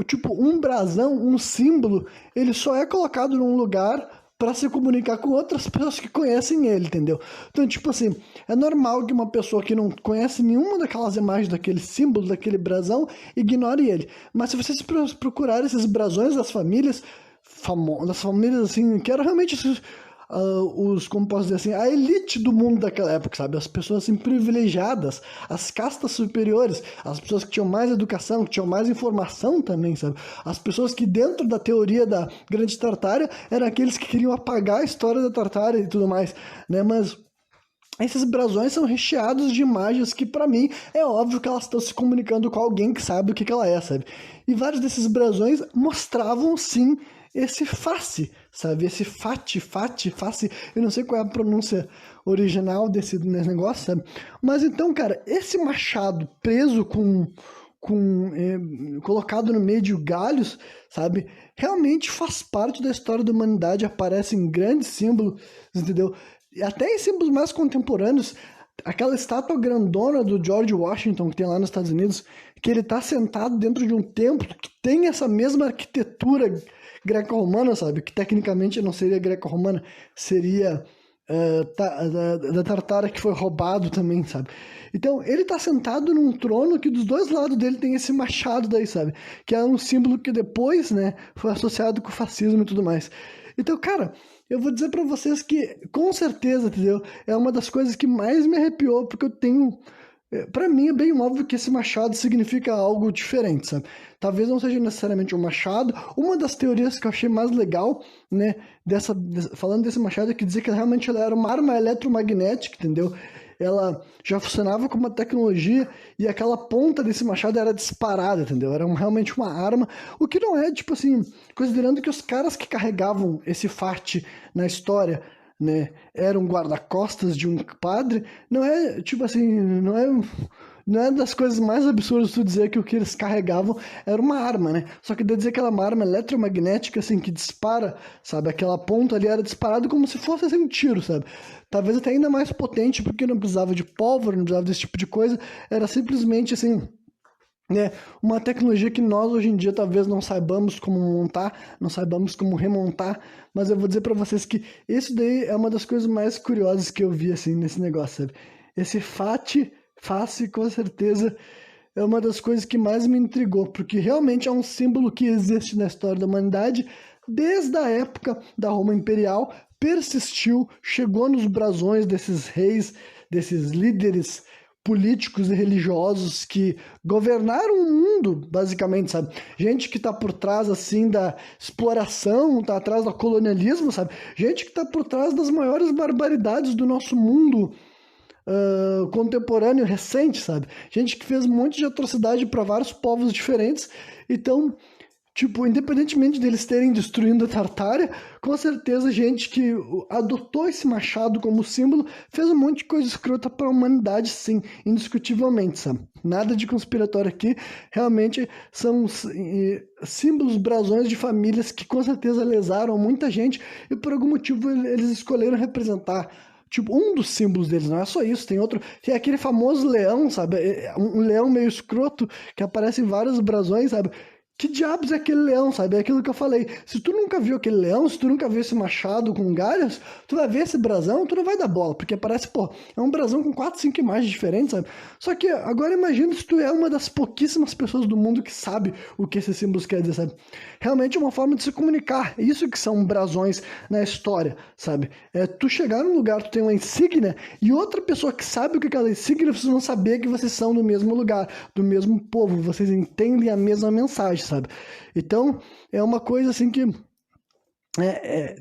Tipo, um brasão, um símbolo, ele só é colocado num lugar para se comunicar com outras pessoas que conhecem ele, entendeu? Então, tipo assim, é normal que uma pessoa que não conhece nenhuma daquelas imagens, daquele símbolo, daquele brasão, ignore ele. Mas se vocês procurarem esses brasões das famílias, das famílias assim, que eram realmente como posso dizer assim, a elite do mundo daquela época, sabe? As pessoas assim privilegiadas, as castas superiores, as pessoas que tinham mais educação, que tinham mais informação também, sabe? As pessoas que dentro da teoria da Grande Tartária eram aqueles que queriam apagar a história da Tartária e tudo mais, né? Mas esses brasões são recheados de imagens que, pra mim, é óbvio que elas estão se comunicando com alguém que sabe o que ela é, sabe? E vários desses brasões mostravam, sim, esse face, sabe? Esse face. Eu não sei qual é a pronúncia original desse negócio, sabe? Mas então, cara, esse machado preso colocado no meio de galhos, sabe? Realmente faz parte da história da humanidade, aparece em grandes símbolos, entendeu? E até em símbolos mais contemporâneos, aquela estátua grandona do George Washington que tem lá nos Estados Unidos, que ele tá sentado dentro de um templo que tem essa mesma arquitetura greco-romana, sabe? Que tecnicamente não seria greco-romana, seria da Tartária, que foi roubado também, sabe? Então, ele tá sentado num trono que dos dois lados dele tem esse machado daí, sabe? Que é um símbolo que depois, né, foi associado com o fascismo e tudo mais. Então, cara, eu vou dizer pra vocês que, com certeza, entendeu? É uma das coisas que mais me arrepiou, porque eu tenho... Pra mim é bem óbvio que esse machado significa algo diferente, sabe? Talvez não seja necessariamente um machado. Uma das teorias que eu achei mais legal, né, falando desse machado, é que dizia que realmente ela era uma arma eletromagnética, entendeu? Ela já funcionava como uma tecnologia e aquela ponta desse machado era disparada, entendeu? Era realmente uma arma, o que não é, tipo assim, considerando que os caras que carregavam esse farte na história, né, eram guarda-costas de um padre, não é, tipo assim, não é das coisas mais absurdas tu dizer que o que eles carregavam era uma arma, né? Só que dizer que aquela uma arma eletromagnética, assim, que dispara, sabe? Aquela ponta ali era disparada como se fosse assim, um tiro, sabe? Talvez até ainda mais potente, porque não precisava de pólvora, não precisava desse tipo de coisa, era simplesmente, assim, né, uma tecnologia que nós hoje em dia talvez não saibamos como montar, não saibamos como remontar, mas eu vou dizer para vocês que isso daí é uma das coisas mais curiosas que eu vi assim nesse negócio, sabe? Esse face, com certeza é uma das coisas que mais me intrigou, porque realmente é um símbolo que existe na história da humanidade desde a época da Roma Imperial, persistiu, chegou nos brasões desses reis, desses líderes políticos e religiosos que governaram o mundo, basicamente, sabe? Gente que tá por trás, assim, da exploração, tá atrás do colonialismo, sabe? Gente que tá por trás das maiores barbaridades do nosso mundo contemporâneo, recente, sabe? Gente que fez um monte de atrocidade para vários povos diferentes. Então, tipo, independentemente deles terem destruindo a Tartária, com certeza gente que adotou esse machado como símbolo fez um monte de coisa escrota para a humanidade, sim, indiscutivelmente, sabe? Nada de conspiratório aqui, realmente são símbolos, brasões de famílias que com certeza lesaram muita gente e por algum motivo eles escolheram representar tipo, um dos símbolos deles, não é só isso, tem outro, tem aquele famoso leão, sabe? Um leão meio escroto que aparece em vários brasões, sabe? Que diabos é aquele leão, sabe? É aquilo que eu falei. Se tu nunca viu aquele leão, se tu nunca viu esse machado com galhos, tu vai ver esse brasão, tu não vai dar bola, porque parece, pô, é um brasão com 4, 5 imagens diferentes, sabe? Só que agora imagina se tu é uma das pouquíssimas pessoas do mundo que sabe o que esses símbolos querem dizer, sabe? Realmente é uma forma de se comunicar. Isso que são brasões na história, sabe? É tu chegar num lugar, tu tem uma insígnia, e outra pessoa que sabe o que é aquela insígnia, vocês vão saber que vocês são do mesmo lugar, do mesmo povo, vocês entendem a mesma mensagem, sabe? Então, é uma coisa assim que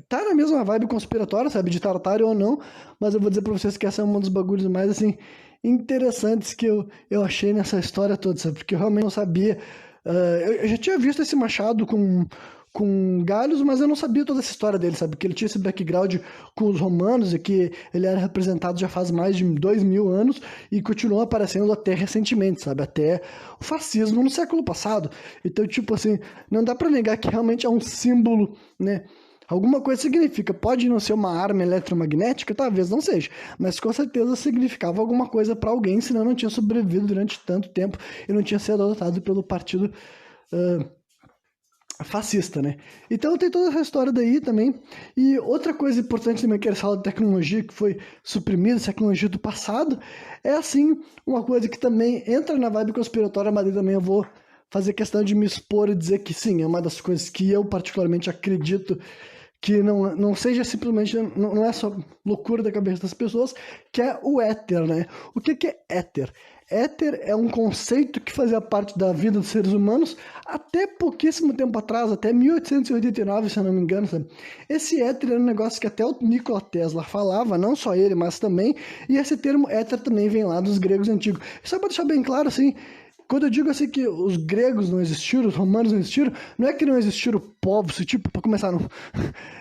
tá na mesma vibe conspiratória, sabe? De Tartário ou não, mas eu vou dizer pra vocês que essa é um dos bagulhos mais, assim, interessantes que eu achei nessa história toda, sabe? Porque eu realmente não sabia. Eu já tinha visto esse machado com galhos, mas eu não sabia toda essa história dele, sabe? Que ele tinha esse background com os romanos e que ele era representado já faz mais de 2000 anos e continuou aparecendo até recentemente, sabe? Até o fascismo no século passado. Então, tipo assim, não dá pra negar que realmente é um símbolo, né? Alguma coisa significa. Pode não ser uma arma eletromagnética, talvez não seja, mas com certeza significava alguma coisa para alguém, senão não tinha sobrevivido durante tanto tempo e não tinha sido adotado pelo partido fascista, né? Então tem toda essa história daí também. E outra coisa importante também que eles falam de tecnologia que foi suprimida, tecnologia do passado, é assim, uma coisa que também entra na vibe conspiratória, mas também eu vou fazer questão de me expor e dizer que sim, é uma das coisas que eu particularmente acredito que não seja simplesmente, não é só loucura da cabeça das pessoas, que é o éter, né? O que é éter? Éter é um conceito que fazia parte da vida dos seres humanos até pouquíssimo tempo atrás, até 1889, se eu não me engano, sabe? Esse éter era um negócio que até o Nikola Tesla falava, não só ele, mas também, e esse termo éter também vem lá dos gregos antigos. Só para deixar bem claro, assim, quando eu digo assim que os gregos não existiram, os romanos não existiram, não é que não existiram povos, tipo, para começar, não.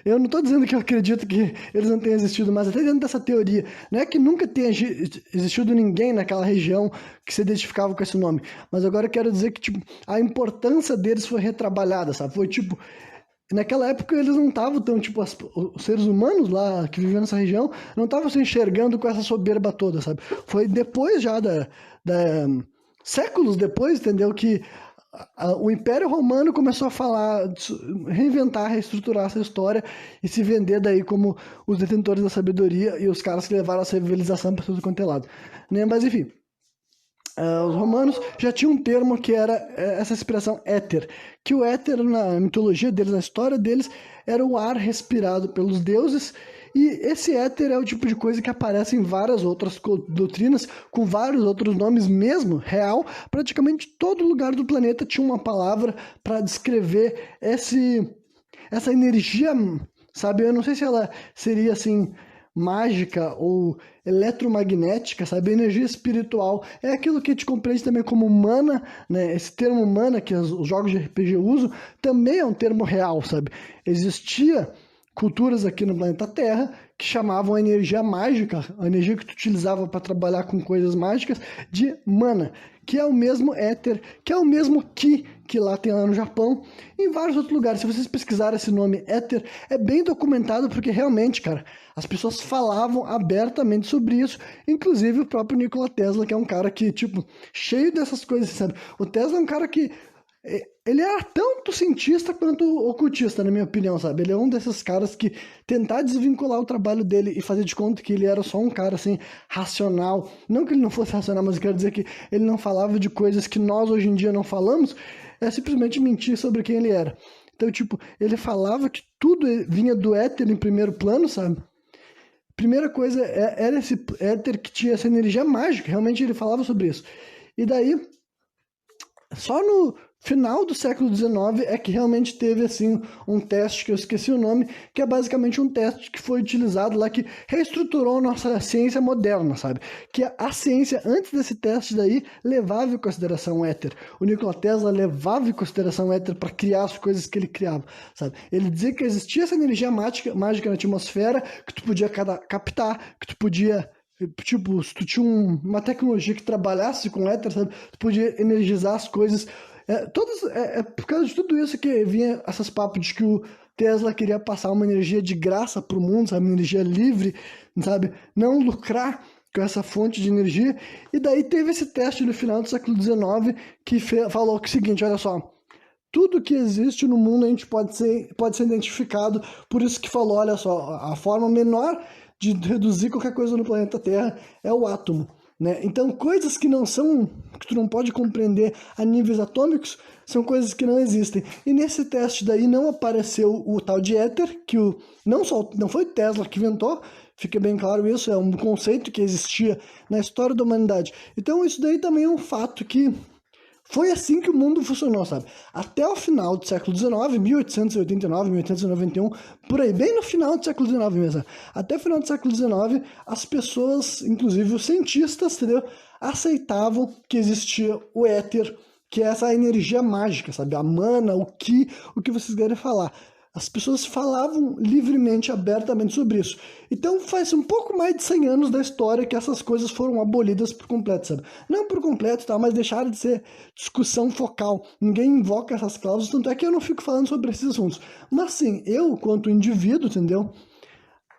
Eu não tô dizendo que eu acredito que eles não tenham existido, mas até dentro dessa teoria, não é que nunca tenha existido ninguém naquela região que se identificava com esse nome, mas agora eu quero dizer que, tipo, a importância deles foi retrabalhada, sabe? Foi, tipo, naquela época eles não estavam tão, tipo, os seres humanos lá que viviam nessa região não estavam se enxergando com essa soberba toda, sabe? Foi depois já séculos depois, entendeu? Que o Império Romano começou a falar, reinventar, reestruturar essa história e se vender daí como os detentores da sabedoria e os caras que levaram a civilização para tudo quanto é lado. Né? Mas enfim, os romanos já tinham um termo que era essa expressão éter, que o éter na mitologia deles, na história deles, era o ar respirado pelos deuses. E esse éter é o tipo de coisa que aparece em várias outras doutrinas, com vários outros nomes mesmo, real. Praticamente todo lugar do planeta tinha uma palavra para descrever essa energia, sabe? Eu não sei se ela seria assim mágica ou eletromagnética, sabe? Energia espiritual. É aquilo que a gente compreende também como mana, né? Esse termo mana que os jogos de RPG usam também é um termo real, sabe? Existia culturas aqui no planeta Terra que chamavam a energia mágica, a energia que tu utilizava para trabalhar com coisas mágicas, de mana, que é o mesmo éter, que é o mesmo ki, que lá tem lá no Japão, e em vários outros lugares. Se vocês pesquisarem esse nome éter, é bem documentado, porque realmente, cara, as pessoas falavam abertamente sobre isso, inclusive o próprio Nikola Tesla, que é um cara que, tipo, cheio dessas coisas, sabe? O Tesla é um cara que ele era tanto cientista quanto ocultista, na minha opinião, sabe? Ele é um desses caras que tentar desvincular o trabalho dele e fazer de conta que ele era só um cara, assim, racional. Não que ele não fosse racional, mas eu quero dizer que ele não falava de coisas que nós hoje em dia não falamos, é simplesmente mentir sobre quem ele era. Então, tipo, ele falava que tudo vinha do éter em primeiro plano, sabe? Primeira coisa era esse éter que tinha essa energia mágica, realmente ele falava sobre isso. E daí, só no final do século XIX é que realmente teve assim um teste que eu esqueci o nome, que é basicamente um teste que foi utilizado lá, que reestruturou nossa ciência moderna, sabe? Que a ciência, antes desse teste daí, levava em consideração o éter. O Nikola Tesla levava em consideração o éter para criar as coisas que ele criava, sabe? Ele dizia que existia essa energia mágica na atmosfera que tu podia captar, que tu podia... Tipo, se tu tinha uma tecnologia que trabalhasse com éter, sabe? Tu podia energizar as coisas. Por causa de tudo isso que vinha esses papos de que Tesla queria passar uma energia de graça para o mundo, sabe? Uma energia livre, sabe? Não lucrar com essa fonte de energia. E daí teve esse teste no final do século XIX que falou o seguinte, olha só, tudo que existe no mundo a gente pode ser identificado, por isso que falou, olha só, a forma menor de reduzir qualquer coisa no planeta Terra é o átomo, né? Então, coisas que tu não pode compreender a níveis atômicos, são coisas que não existem. E nesse teste daí não apareceu o tal de éter, que não foi Tesla que inventou, fica bem claro isso, é um conceito que existia na história da humanidade. Então, isso daí também é um fato que foi assim que o mundo funcionou, sabe? Até o final do século XIX, 1889, 1891, por aí, bem no final do século XIX mesmo. Até o final do século XIX, as pessoas, inclusive os cientistas, entendeu? Aceitavam que existia o éter, que é essa energia mágica, sabe? A mana, o que vocês querem falar. As pessoas falavam livremente, abertamente sobre isso. Então faz um pouco mais de 100 anos da história que essas coisas foram abolidas por completo, sabe? Não por completo, tá? Mas deixaram de ser discussão focal. Ninguém invoca essas cláusulas, tanto é que eu não fico falando sobre esses assuntos. Mas sim, eu, quanto indivíduo, entendeu?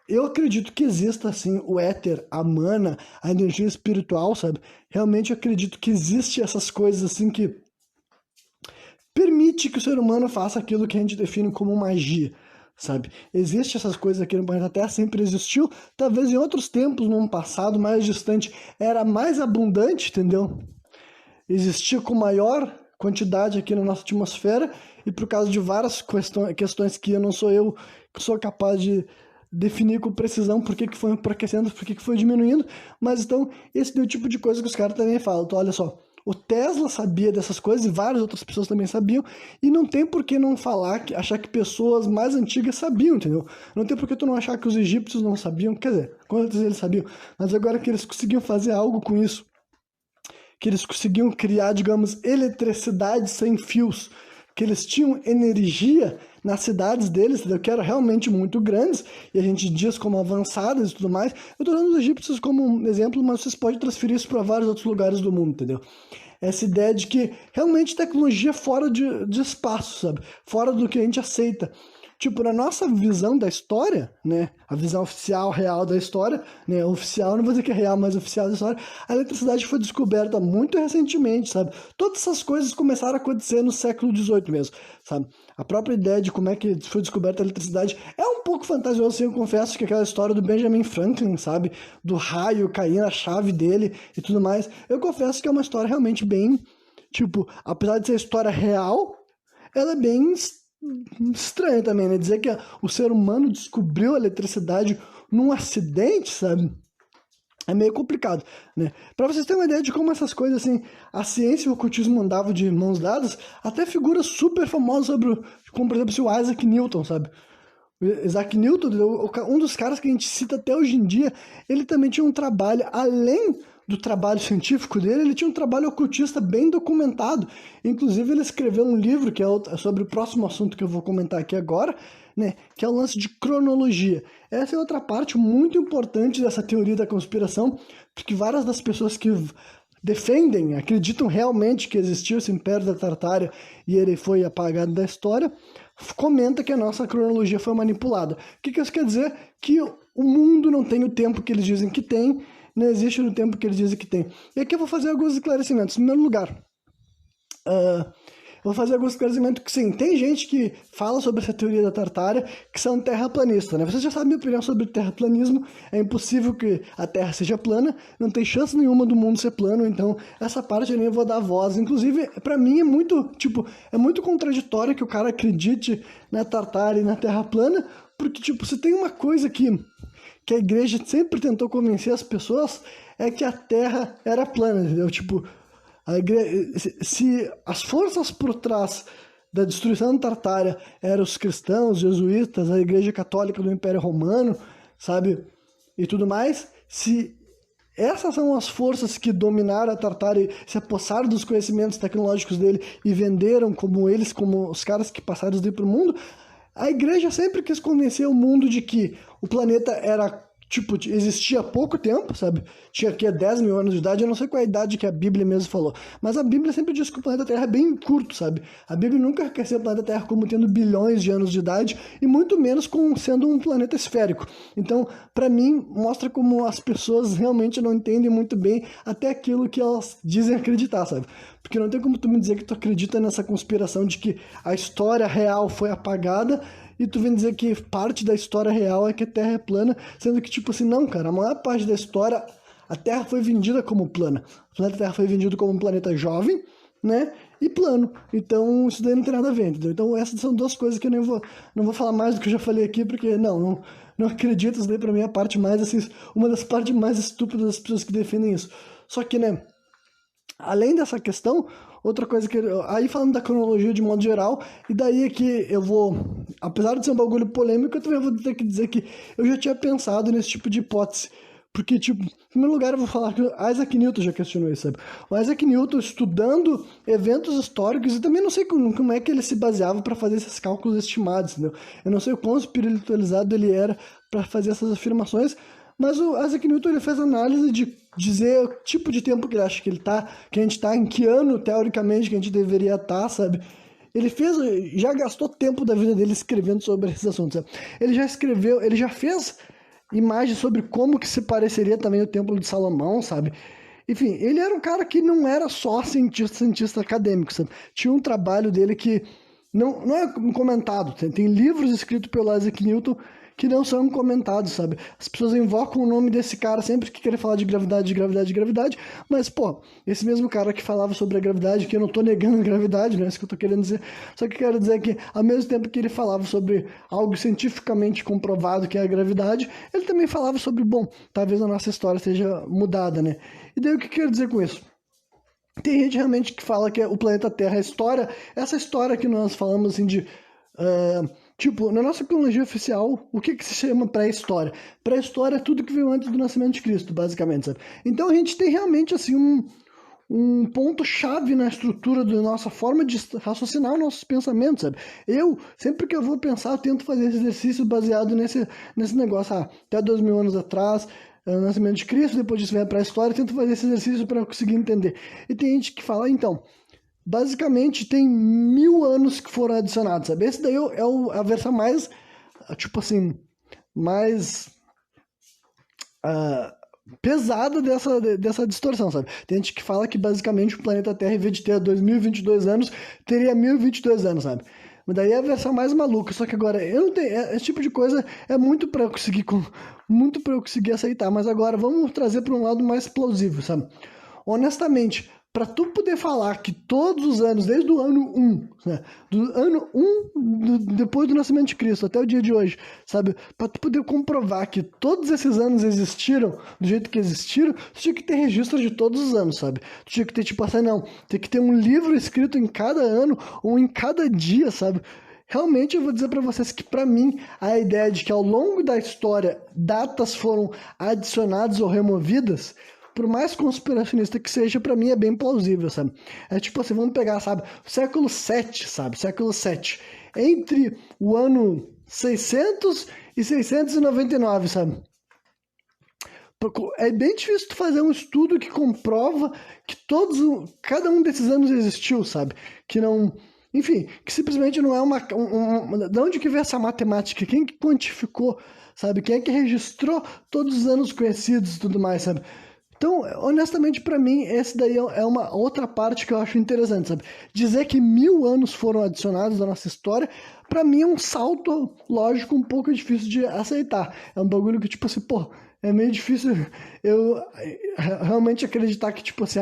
Eu acredito que exista, assim, o éter, a mana, a energia espiritual, sabe? Realmente eu acredito que existe essas coisas, assim, que permite que o ser humano faça aquilo que a gente define como magia, sabe? Existe essas coisas aqui no planeta Terra, sempre existiu, talvez em outros tempos, num passado mais distante, era mais abundante, entendeu? Existia com maior quantidade aqui na nossa atmosfera, e por causa de várias questões que eu que sou capaz de definir com precisão por que foi enfraquecendo, por que foi diminuindo, mas então esse é o tipo de coisa que os caras também falam. Então, olha só, o Tesla sabia dessas coisas e várias outras pessoas também sabiam, e não tem por que não falar, achar que pessoas mais antigas sabiam, entendeu? Não tem por que tu não achar que os egípcios não sabiam, quer dizer, quantos eles sabiam, mas agora que eles conseguiam fazer algo com isso, que eles conseguiam criar, digamos, eletricidade sem fios, que eles tinham energia nas cidades deles, entendeu? Que eram realmente muito grandes, e a gente diz como avançadas e tudo mais. Eu estou usando os egípcios como um exemplo, mas vocês podem transferir isso para vários outros lugares do mundo, entendeu? Essa ideia de que realmente tecnologia é fora de espaço, sabe? Fora do que a gente aceita. Tipo, na nossa visão da história, né, a visão oficial, real da história, né, oficial, não vou dizer que é real, mas oficial da história, a eletricidade foi descoberta muito recentemente, sabe? Todas essas coisas começaram a acontecer no século XVIII mesmo, sabe? A própria ideia de como é que foi descoberta a eletricidade é um pouco fantasioso, assim, eu confesso que aquela história do Benjamin Franklin, sabe? Do raio cair na chave dele e tudo mais, eu confesso que é uma história realmente bem, tipo, apesar de ser história real, ela é bem estranho também, né? Dizer que o ser humano descobriu a eletricidade num acidente, sabe? É meio complicado, né? Para vocês terem uma ideia de como essas coisas, assim, a ciência e o ocultismo andavam de mãos dadas, até figuras super famosas sobre, como por exemplo, o Isaac Newton, sabe? O Isaac Newton, um dos caras que a gente cita até hoje em dia, ele também tinha um trabalho, além do trabalho científico dele, ele tinha um trabalho ocultista bem documentado. Inclusive, ele escreveu um livro que é sobre o próximo assunto que eu vou comentar aqui agora, né, que é o lance de cronologia. Essa é outra parte muito importante dessa teoria da conspiração, porque várias das pessoas que defendem, acreditam realmente que existiu esse Império da Tartária e ele foi apagado da história, comenta que a nossa cronologia foi manipulada. O que isso quer dizer? Que o mundo não tem o tempo que eles dizem que tem, não existe no tempo que eles dizem que tem. E aqui eu vou fazer alguns esclarecimentos. Em primeiro lugar, eu vou fazer alguns esclarecimentos que sim, tem gente que fala sobre essa teoria da Tartária que são terraplanistas, né? Vocês já sabem minha opinião sobre terraplanismo, é impossível que a Terra seja plana, não tem chance nenhuma do mundo ser plano, então essa parte eu nem vou dar voz. Inclusive, pra mim é muito contraditório que o cara acredite na Tartária e na Terra plana, porque, se tem uma coisa que a igreja sempre tentou convencer as pessoas, é que a Terra era plana, entendeu? Se as forças por trás da destruição da Tartária eram os cristãos, os jesuítas, a Igreja Católica do Império Romano, sabe, e tudo mais, se essas são as forças que dominaram a Tartária e se apossaram dos conhecimentos tecnológicos dele e venderam como os caras que passaram isso para o mundo, a igreja sempre quis convencer o mundo de que o planeta era tipo, existia há pouco tempo, sabe? Tinha aqui 10 mil anos de idade, eu não sei qual é a idade que a Bíblia mesmo falou, mas a Bíblia sempre diz que o planeta Terra é bem curto, sabe? A Bíblia nunca quer ser o planeta Terra como tendo bilhões de anos de idade, e muito menos como sendo um planeta esférico. Então, para mim, mostra como as pessoas realmente não entendem muito bem até aquilo que elas dizem acreditar, sabe? Porque não tem como tu me dizer que tu acredita nessa conspiração de que a história real foi apagada e tu vem dizer que parte da história real é que a Terra é plana, sendo que, tipo assim, não, cara, a maior parte da história, a Terra foi vendida como plana. O planeta Terra foi vendido como um planeta jovem, né, e plano. Então, isso daí não tem nada a ver, entendeu? Então, essas são duas coisas que eu não vou falar mais do que eu já falei aqui, porque não acredito, isso daí pra mim é a parte mais, assim, uma das partes mais estúpidas das pessoas que defendem isso. Só que, né, além dessa questão, outra coisa que... Aí falando da cronologia de modo geral, e daí é que eu vou... Apesar de ser um bagulho polêmico, eu também vou ter que dizer que eu já tinha pensado nesse tipo de hipótese. Porque, tipo, em primeiro lugar eu vou falar que o Isaac Newton já questionou isso, sabe? O Isaac Newton estudando eventos históricos, e também não sei como é que ele se baseava para fazer esses cálculos estimados, entendeu? Eu não sei o quão espiritualizado ele era para fazer essas afirmações, mas o Isaac Newton ele fez análise de dizer o tipo de tempo que ele acha que ele tá, que a gente tá, em que ano, teoricamente, que a gente deveria estar, sabe? Ele já gastou tempo da vida dele escrevendo sobre esses assuntos, sabe? Ele já escreveu, ele já fez imagens sobre como que se pareceria também o Templo de Salomão, sabe? Enfim, ele era um cara que não era só cientista acadêmico, sabe? Tinha um trabalho dele que não é comentado. Tem livros escritos pelo Isaac Newton que não são comentados, sabe? As pessoas invocam o nome desse cara sempre que querem falar de gravidade, mas, pô, esse mesmo cara que falava sobre a gravidade, que eu não tô negando a gravidade, não é isso que eu tô querendo dizer, só que eu quero dizer que, ao mesmo tempo que ele falava sobre algo cientificamente comprovado, que é a gravidade, ele também falava sobre, bom, talvez a nossa história seja mudada, né? E daí o que eu quero dizer com isso? Tem gente realmente que fala que o planeta Terra é história, essa história que nós falamos, assim, de... tipo, na nossa cronologia oficial, o que se chama pré-história? Pré-história é tudo que veio antes do nascimento de Cristo, basicamente, sabe? Então a gente tem realmente, assim, um ponto-chave na estrutura da nossa forma de raciocinar os nossos pensamentos, sabe? Sempre que eu vou pensar, eu tento fazer esse exercício baseado nesse negócio, até 2000 anos atrás, o nascimento de Cristo, depois disso vem a pré-história, eu tento fazer esse exercício para conseguir entender. E tem gente que fala, então... Basicamente, tem 1000 anos que foram adicionados, sabe? Esse daí é a versão mais, tipo assim, mais pesada dessa distorção, sabe? Tem gente que fala que, basicamente, o planeta Terra, em vez de ter 2022 anos, teria 1022 anos, sabe? Mas daí é a versão mais maluca. Só que agora, eu não tenho... Esse tipo de coisa é muito para eu conseguir aceitar. Mas agora, vamos trazer para um lado mais plausível, sabe? Honestamente... Para tu poder falar que todos os anos, desde o ano 1, né, do ano 1, depois do nascimento de Cristo, até o dia de hoje, sabe? Para tu poder comprovar que todos esses anos existiram do jeito que existiram, tu tinha que ter registro de todos os anos, sabe? Tu tinha que ter, tipo assim, não, tem que ter um livro escrito em cada ano ou em cada dia, sabe? Realmente eu vou dizer para vocês que, para mim, a ideia de que ao longo da história datas foram adicionadas ou removidas, por mais conspiracionista que seja, pra mim é bem plausível, sabe? É tipo assim, vamos pegar, sabe, século 7, sabe? Século 7. Entre o ano 600 e 699, sabe? É bem difícil tu fazer um estudo que comprova que cada um desses anos existiu, sabe? Que não... Enfim, que simplesmente não é de onde que veio essa matemática? Quem que quantificou, sabe? Quem é que registrou todos os anos conhecidos e tudo mais, sabe? Então, honestamente, para mim, esse daí é uma outra parte que eu acho interessante, sabe? Dizer que 1000 anos foram adicionados à nossa história, para mim é um salto lógico um pouco difícil de aceitar. É um bagulho que, tipo assim, pô, é meio difícil eu realmente acreditar que, tipo assim,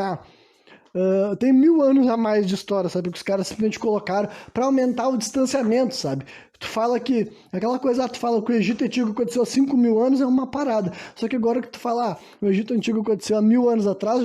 tem 1000 anos a mais de história, sabe? Que os caras simplesmente colocaram para aumentar o distanciamento, sabe? Tu fala que... Aquela coisa, tu fala que o Egito Antigo aconteceu há 5000 anos, é uma parada. Só que agora que tu fala, o Egito Antigo aconteceu há 1000 anos atrás,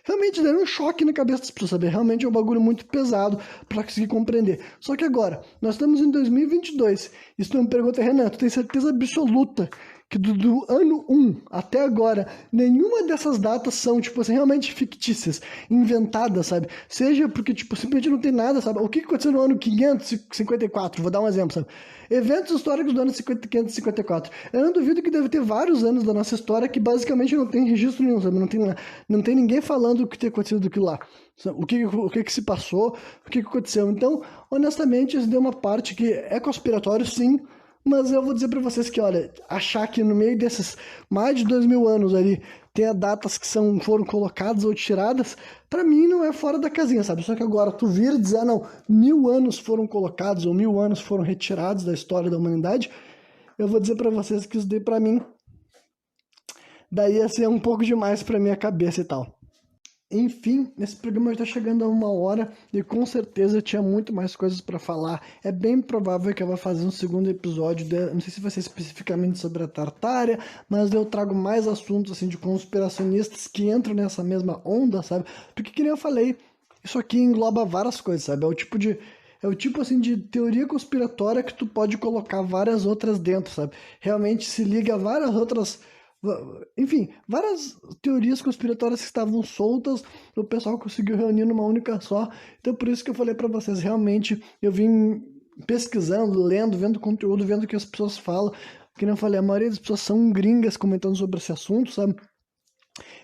realmente daria um choque na cabeça das pessoas, sabe? Realmente é um bagulho muito pesado para conseguir compreender. Só que agora, nós estamos em 2022, e se tu me pergunta, Renan, tu tem certeza absoluta que do ano 1 até agora, nenhuma dessas datas são, tipo assim, realmente fictícias, inventadas, sabe? Seja porque, tipo, simplesmente não tem nada, sabe? O que aconteceu no ano 554? Vou dar um exemplo, sabe? Eventos históricos do ano 554. Eu não duvido que deve ter vários anos da nossa história que basicamente não tem registro nenhum, sabe? Não tem ninguém falando o que tem acontecido daquilo lá. O que se passou, o que aconteceu. Então, honestamente, isso deu uma parte que é conspiratório, sim, mas eu vou dizer para vocês que, olha, achar que no meio desses mais de 2000 anos ali tenha datas que foram colocadas ou tiradas, para mim não é fora da casinha, sabe? Só que agora tu vir e dizer, não, 1000 anos foram colocados ou 1000 anos foram retirados da história da humanidade, eu vou dizer para vocês que isso daí para mim, daí ia ser um pouco demais para minha cabeça e tal. Enfim, esse programa está chegando a 1 hora e com certeza eu tinha muito mais coisas para falar. É bem provável que eu vá fazer um segundo episódio, não sei se vai ser especificamente sobre a Tartária, mas eu trago mais assuntos assim de conspiracionistas que entram nessa mesma onda, sabe? Porque, que nem eu falei, isso aqui engloba várias coisas, sabe? É o tipo assim de teoria conspiratória que tu pode colocar várias outras dentro, sabe? Realmente se liga a várias outras, enfim, várias teorias conspiratórias que estavam soltas, o pessoal conseguiu reunir numa única só. Então por isso que eu falei para vocês, realmente eu vim pesquisando, lendo, vendo conteúdo, vendo o que as pessoas falam. Que nem eu falei, a maioria das pessoas são gringas comentando sobre esse assunto, sabe?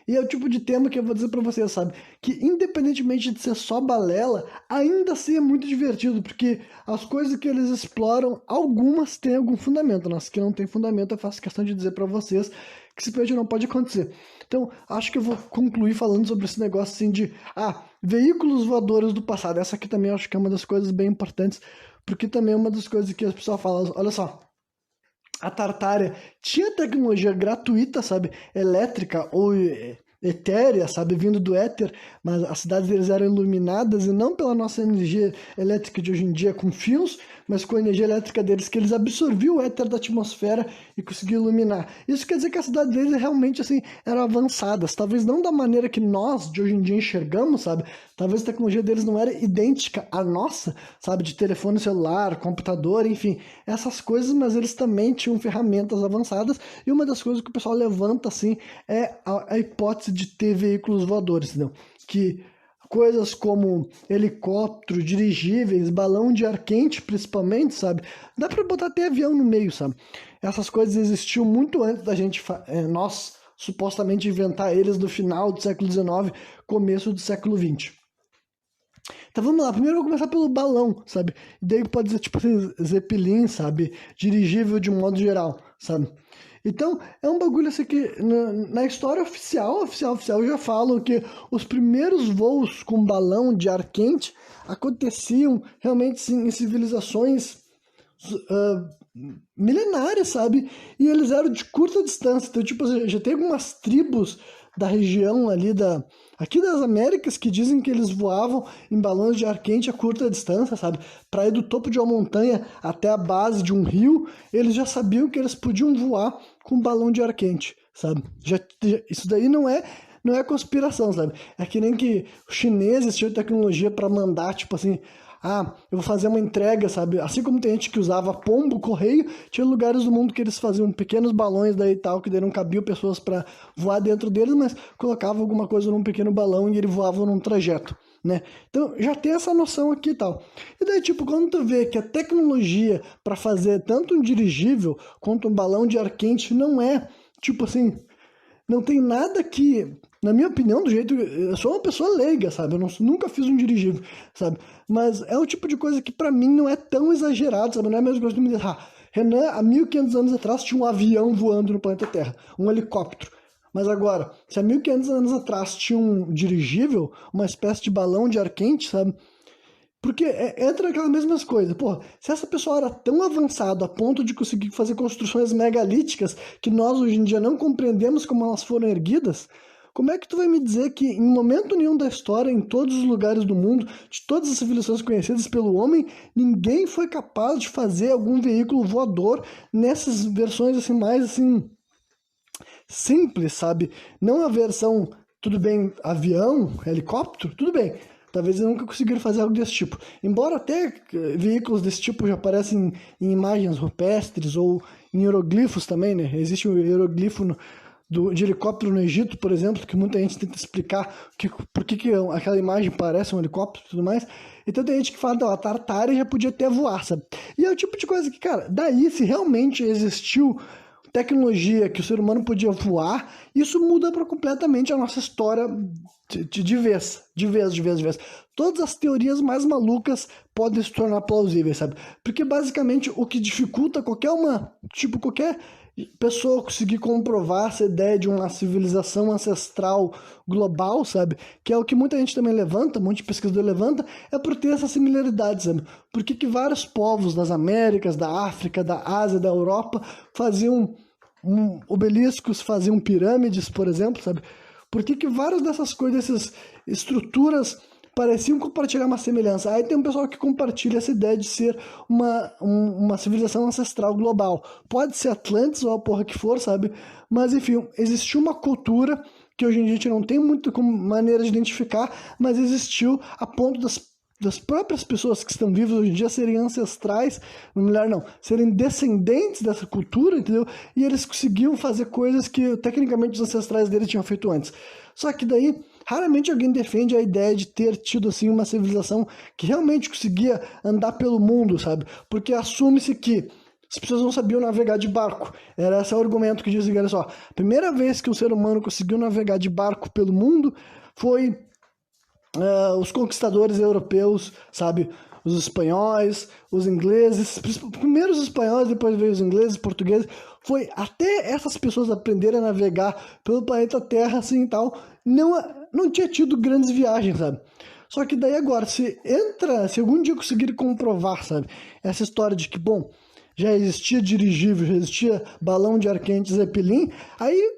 E é o tipo de tema que eu vou dizer pra vocês, sabe? Que independentemente de ser só balela, ainda assim é muito divertido, porque as coisas que eles exploram, algumas têm algum fundamento. Nas que não tem fundamento, eu faço questão de dizer pra vocês que simplesmente não pode acontecer. Então, acho que eu vou concluir falando sobre esse negócio assim de, veículos voadores do passado. Essa aqui também acho que é uma das coisas bem importantes, porque também é uma das coisas que as pessoas falam, olha só, a Tartária tinha tecnologia gratuita, sabe, elétrica ou etérea, sabe, vindo do éter, mas as cidades deles eram iluminadas e não pela nossa energia elétrica de hoje em dia com fios, mas com a energia elétrica deles, que eles absorviam o éter da atmosfera e conseguiam iluminar. Isso quer dizer que as cidades deles realmente, assim, eram avançadas, talvez não da maneira que nós, de hoje em dia, enxergamos, sabe, talvez a tecnologia deles não era idêntica à nossa, sabe, de telefone celular, computador, enfim, essas coisas, mas eles também tinham ferramentas avançadas, e uma das coisas que o pessoal levanta, assim, é a hipótese de ter veículos voadores, entendeu? Que coisas como helicóptero, dirigíveis, balão de ar quente, principalmente, sabe? Dá pra botar até avião no meio, sabe? Essas coisas existiam muito antes da gente, nós, supostamente inventar eles no final do século XIX, começo do século XX. Então vamos lá, primeiro eu vou começar pelo balão, sabe? E daí pode ser tipo assim, Zeppelin, sabe? Dirigível de um modo geral, sabe? Então, é um bagulho assim que na história oficial já falam que os primeiros voos com balão de ar quente aconteciam realmente sim, em civilizações milenárias, sabe? E eles eram de curta distância. Então, tipo, já tem algumas tribos da região ali aqui das Américas que dizem que eles voavam em balões de ar quente a curta distância, sabe? Para ir do topo de uma montanha até a base de um rio, eles já sabiam que eles podiam voar com um balão de ar quente, sabe? Isso daí não é conspiração, sabe? É que nem que os chineses tinham tecnologia para mandar, tipo assim, eu vou fazer uma entrega, sabe? Assim como tem gente que usava pombo, correio, tinha lugares do mundo que eles faziam pequenos balões daí e tal, que daí não cabiam pessoas para voar dentro deles, mas colocavam alguma coisa num pequeno balão e ele voava num trajeto, né? Então já tem essa noção aqui e tal. E daí, tipo, quando tu vê que a tecnologia para fazer tanto um dirigível quanto um balão de ar quente não é, tipo assim, não tem nada que, na minha opinião, do jeito... Eu sou uma pessoa leiga, sabe? Eu nunca fiz um dirigível, sabe? Mas é o tipo de coisa que pra mim não é tão exagerado, sabe? Não é a mesma coisa que me dizer, Renan, há 1500 anos atrás tinha um avião voando no planeta Terra, um helicóptero. Mas agora, se há 1500 anos atrás tinha um dirigível, uma espécie de balão de ar quente, sabe? Porque entra aquelas mesmas coisas. Pô, se essa pessoa era tão avançada a ponto de conseguir fazer construções megalíticas que nós hoje em dia não compreendemos como elas foram erguidas, como é que tu vai me dizer que em momento nenhum da história, em todos os lugares do mundo, de todas as civilizações conhecidas pelo homem, ninguém foi capaz de fazer algum veículo voador nessas versões assim mais assim simples, sabe? Não a versão, tudo bem, avião, helicóptero, tudo bem. Talvez eles nunca conseguiram fazer algo desse tipo. Embora até veículos desse tipo já aparecem em imagens rupestres ou em hieroglifos também, né? Existe um hieroglifo de helicóptero no Egito, por exemplo, que muita gente tenta explicar por que aquela imagem parece um helicóptero e tudo mais. Então tem gente que fala, então, a Tartária já podia até voar, sabe? E é o tipo de coisa que, cara, daí se realmente existiu tecnologia que o ser humano podia voar, isso muda para completamente a nossa história de vez. Todas as teorias mais malucas podem se tornar plausíveis, sabe? Porque basicamente o que dificulta qualquer pessoa conseguir comprovar essa ideia de uma civilização ancestral global, sabe? Que é o que muita gente também levanta, um monte de pesquisador levanta, é por ter essa similaridade, sabe? Por que vários povos das Américas, da África, da Ásia, da Europa faziam obeliscos, faziam pirâmides, por exemplo, sabe? Por que várias dessas coisas, essas estruturas pareciam compartilhar uma semelhança? Aí tem um pessoal que compartilha essa ideia de ser uma civilização ancestral global. Pode ser Atlantis ou a porra que for, sabe? Mas, enfim, existiu uma cultura que hoje em dia a gente não tem muito maneira de identificar, mas existiu a ponto das próprias pessoas que estão vivas hoje em dia serem ancestrais, melhor não, serem descendentes dessa cultura, entendeu? E eles conseguiam fazer coisas que, tecnicamente, os ancestrais deles tinham feito antes. Só que daí, raramente alguém defende a ideia de ter tido, assim, uma civilização que realmente conseguia andar pelo mundo, sabe? Porque assume-se que as pessoas não sabiam navegar de barco. Era esse o argumento que dizem, olha só, a primeira vez que o ser humano conseguiu navegar de barco pelo mundo foi os conquistadores europeus, sabe? Os espanhóis, os ingleses, primeiro os espanhóis, depois veio os ingleses, portugueses. Foi até essas pessoas aprenderem a navegar pelo planeta Terra, assim e tal, não tinha tido grandes viagens, sabe? Só que daí agora, se algum dia conseguir comprovar, sabe? Essa história de que, bom, já existia dirigível, já existia balão de ar quente, Zeppelin, aí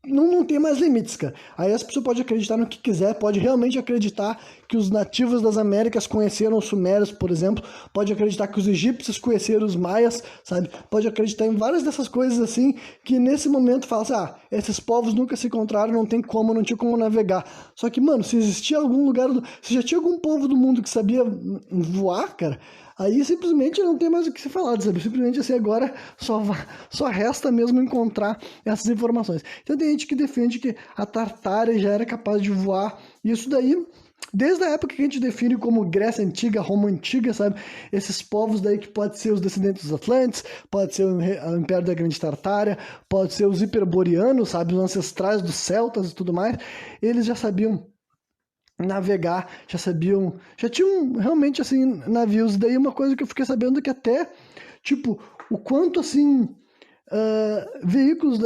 não tem mais limites, cara. Aí as pessoas podem acreditar no que quiser, pode realmente acreditar que os nativos das Américas conheceram os sumérios, por exemplo, pode acreditar que os egípcios conheceram os maias, sabe? Pode acreditar em várias dessas coisas assim, que nesse momento fala assim, esses povos nunca se encontraram, não tinha como navegar. Só que, mano, se existia algum lugar, se já tinha algum povo do mundo que sabia voar, cara, aí simplesmente não tem mais o que ser falado, sabe? Simplesmente assim, agora só resta mesmo encontrar essas informações. Então tem gente que defende que a Tartária já era capaz de voar, e isso daí, desde a época que a gente define como Grécia Antiga, Roma Antiga, sabe? Esses povos daí que pode ser os descendentes dos Atlantes, pode ser o Império da Grande Tartária, pode ser os hiperboreanos, sabe? Os ancestrais dos celtas e tudo mais, eles já sabiam navegar, já tinham realmente, assim, navios. Daí uma coisa que eu fiquei sabendo que até, tipo, o quanto, assim, veículos,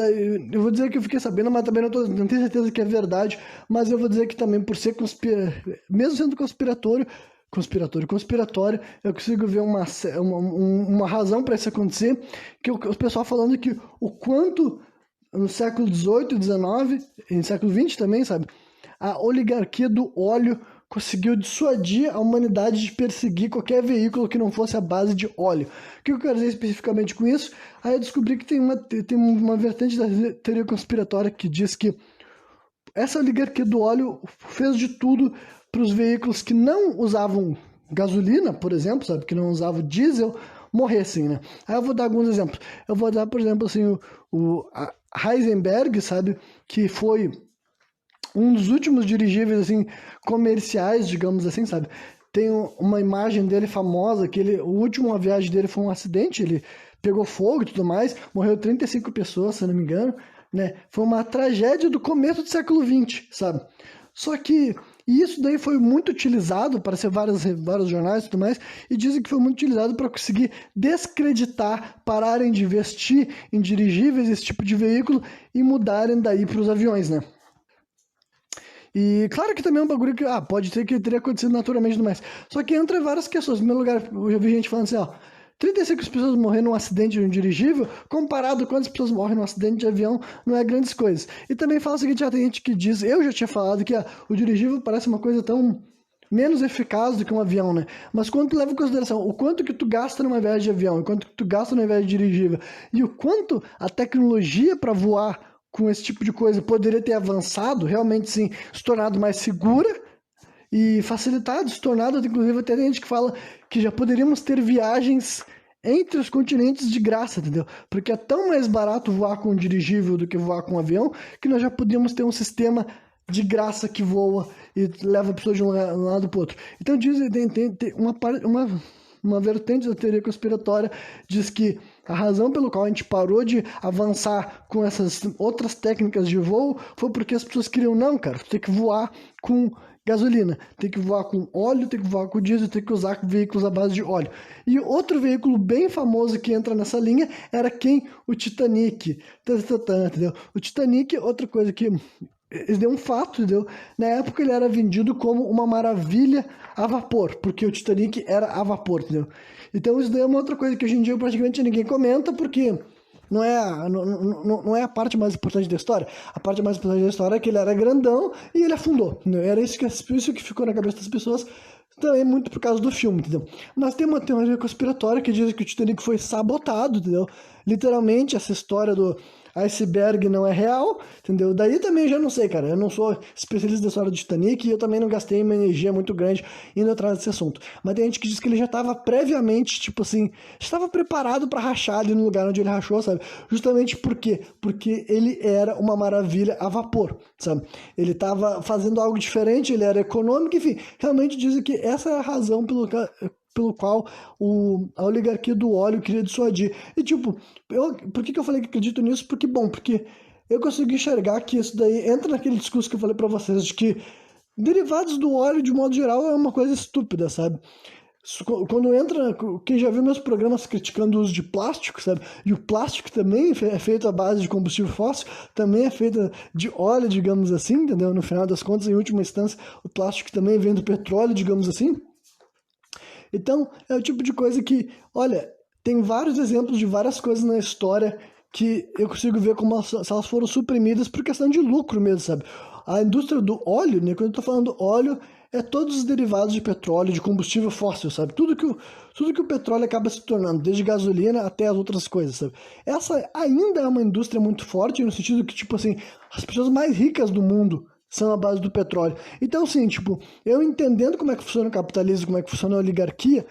eu vou dizer que eu fiquei sabendo, mas também não tenho certeza que é verdade, mas eu vou dizer que também por ser mesmo sendo conspiratório, eu consigo ver uma razão para isso acontecer, que o pessoal falando que o quanto no século XVIII e XIX, e no século XX também, sabe, a oligarquia do óleo conseguiu dissuadir a humanidade de perseguir qualquer veículo que não fosse a base de óleo. O que eu quero dizer especificamente com isso? Aí eu descobri que tem uma vertente da teoria conspiratória que diz que essa oligarquia do óleo fez de tudo para os veículos que não usavam gasolina, por exemplo, sabe, que não usavam diesel, morressem, né? Aí eu vou dar alguns exemplos. Eu vou dar, por exemplo, assim, a Heisenberg, sabe, que foi um dos últimos dirigíveis, assim, comerciais, digamos assim, sabe? Tem uma imagem dele famosa, que a última viagem dele foi um acidente, ele pegou fogo e tudo mais, morreu 35 pessoas, se eu não me engano, né? Foi uma tragédia do começo do século XX, sabe? Só que isso daí foi muito utilizado para ser vários jornais e tudo mais, e dizem que foi muito utilizado para conseguir descreditar, pararem de investir em dirigíveis, esse tipo de veículo, e mudarem daí para os aviões, né? E claro que também é um bagulho que pode ser que teria acontecido naturalmente, mas só que entra várias questões. No primeiro lugar, eu já vi gente falando assim, 35 pessoas morrendo num acidente de um dirigível, comparado com quantas pessoas morrem num acidente de avião, não é grandes coisas. E também fala o seguinte, tem gente que diz, eu já tinha falado que o dirigível parece uma coisa tão menos eficaz do que um avião, né? Mas quando tu leva em consideração o quanto que tu gasta numa viagem de avião, o quanto que tu gasta numa viagem de dirigível, e o quanto a tecnologia para voar com esse tipo de coisa poderia ter avançado, realmente sim, se tornado mais segura e facilitado, se tornado, inclusive até tem gente que fala que já poderíamos ter viagens entre os continentes de graça, entendeu? Porque é tão mais barato voar com um dirigível do que voar com um avião, que nós já podíamos ter um sistema de graça que voa e leva pessoas de um lado para o outro. Então dizem, tem uma vertente da teoria conspiratória diz que a razão pelo qual a gente parou de avançar com essas outras técnicas de voo foi porque as pessoas queriam, não, cara, tu tem que voar com gasolina, tem que voar com óleo, tem que voar com diesel, tem que usar veículos à base de óleo. E outro veículo bem famoso que entra nessa linha era quem? O Titanic. Entendeu? O Titanic, outra coisa que isso deu um fato, entendeu? Na época ele era vendido como uma maravilha a vapor, porque o Titanic era a vapor, entendeu? Então isso daí é uma outra coisa que hoje em dia praticamente ninguém comenta, porque não é a parte mais importante da história. A parte mais importante da história é que ele era grandão e ele afundou, entendeu? Era isso que ficou na cabeça das pessoas, também muito por causa do filme, entendeu? Mas tem uma teoria conspiratória que diz que o Titanic foi sabotado, entendeu? Literalmente, essa história do iceberg não é real, entendeu? Daí também eu já não sei, cara. Eu não sou especialista da história do Titanic e eu também não gastei uma energia muito grande indo atrás desse assunto. Mas tem gente que diz que ele já estava previamente, tipo assim, estava preparado para rachar ali no lugar onde ele rachou, sabe? Justamente por quê? Porque ele era uma maravilha a vapor, sabe? Ele estava fazendo algo diferente, ele era econômico, enfim. Realmente dizem que essa é a razão pelo qual a oligarquia do óleo queria dissuadir. E tipo, por que eu falei que acredito nisso? Porque eu consegui enxergar que isso daí entra naquele discurso que eu falei pra vocês, de que derivados do óleo, de modo geral, é uma coisa estúpida, sabe? Quando entra, quem já viu meus programas criticando o uso de plástico, sabe? E o plástico também é feito à base de combustível fóssil, também é feito de óleo, digamos assim, entendeu? No final das contas, em última instância, o plástico também vem do petróleo, digamos assim. Então, é o tipo de coisa que, olha, tem vários exemplos de várias coisas na história que eu consigo ver como se elas foram suprimidas por questão de lucro mesmo, sabe? A indústria do óleo, né, quando eu tô falando óleo, é todos os derivados de petróleo, de combustível fóssil, sabe? Tudo que o petróleo acaba se tornando, desde gasolina até as outras coisas, sabe? Essa ainda é uma indústria muito forte, no sentido que, tipo assim, as pessoas mais ricas do mundo são a base do petróleo. Então, assim, tipo, eu entendendo como é que funciona o capitalismo, como é que funciona a oligarquia,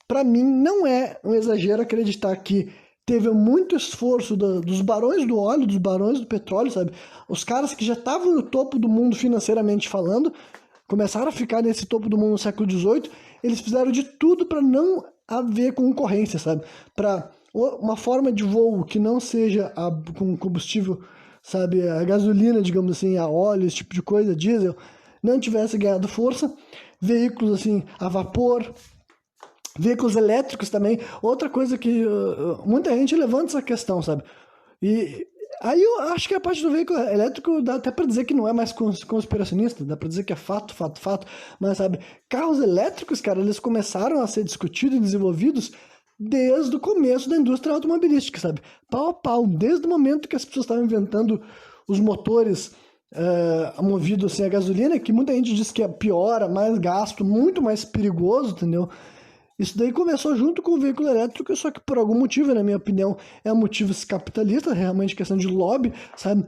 para mim não é um exagero acreditar que teve muito esforço dos barões do óleo, dos barões do petróleo, sabe? Os caras que já estavam no topo do mundo financeiramente falando, começaram a ficar nesse topo do mundo no século XVIII, eles fizeram de tudo para não haver concorrência, sabe? Para uma forma de voo que não seja com combustível, sabe, a gasolina, digamos assim, a óleo, esse tipo de coisa, diesel, não tivesse ganhado força, veículos assim, a vapor, veículos elétricos também, outra coisa que muita gente levanta essa questão, sabe, e aí eu acho que a parte do veículo elétrico dá até para dizer que não é mais conspiracionista, dá para dizer que é fato, mas sabe, carros elétricos, cara, eles começaram a ser discutidos e desenvolvidos desde o começo da indústria automobilística, sabe? Pau a pau, desde o momento que as pessoas estavam inventando os motores movidos assim, a gasolina, que muita gente diz que é pior, mais gasto, muito mais perigoso, entendeu? Isso daí começou junto com o veículo elétrico, só que por algum motivo, na minha opinião, é motivos capitalistas, realmente questão de lobby, sabe?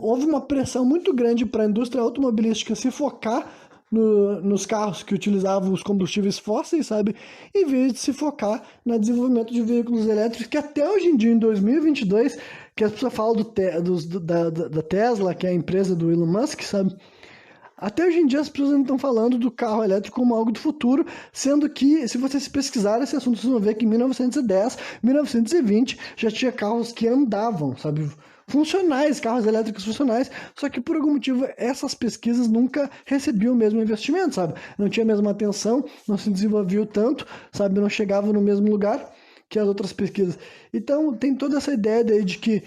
Houve uma pressão muito grande para a indústria automobilística se focar nos carros que utilizavam os combustíveis fósseis, sabe? Em vez de se focar no desenvolvimento de veículos elétricos, que até hoje em dia, em 2022, que as pessoas falam da Tesla, que é a empresa do Elon Musk, sabe? Até hoje em dia as pessoas ainda estão falando do carro elétrico como algo do futuro, sendo que, se vocês pesquisarem esse assunto, vocês vão ver que em 1910, 1920, já tinha carros que andavam, sabe? Funcionais, carros elétricos funcionais, só que por algum motivo essas pesquisas nunca recebiam o mesmo investimento, sabe? Não tinha a mesma atenção, não se desenvolveu tanto, sabe? Não chegava no mesmo lugar que as outras pesquisas. Então tem toda essa ideia daí de que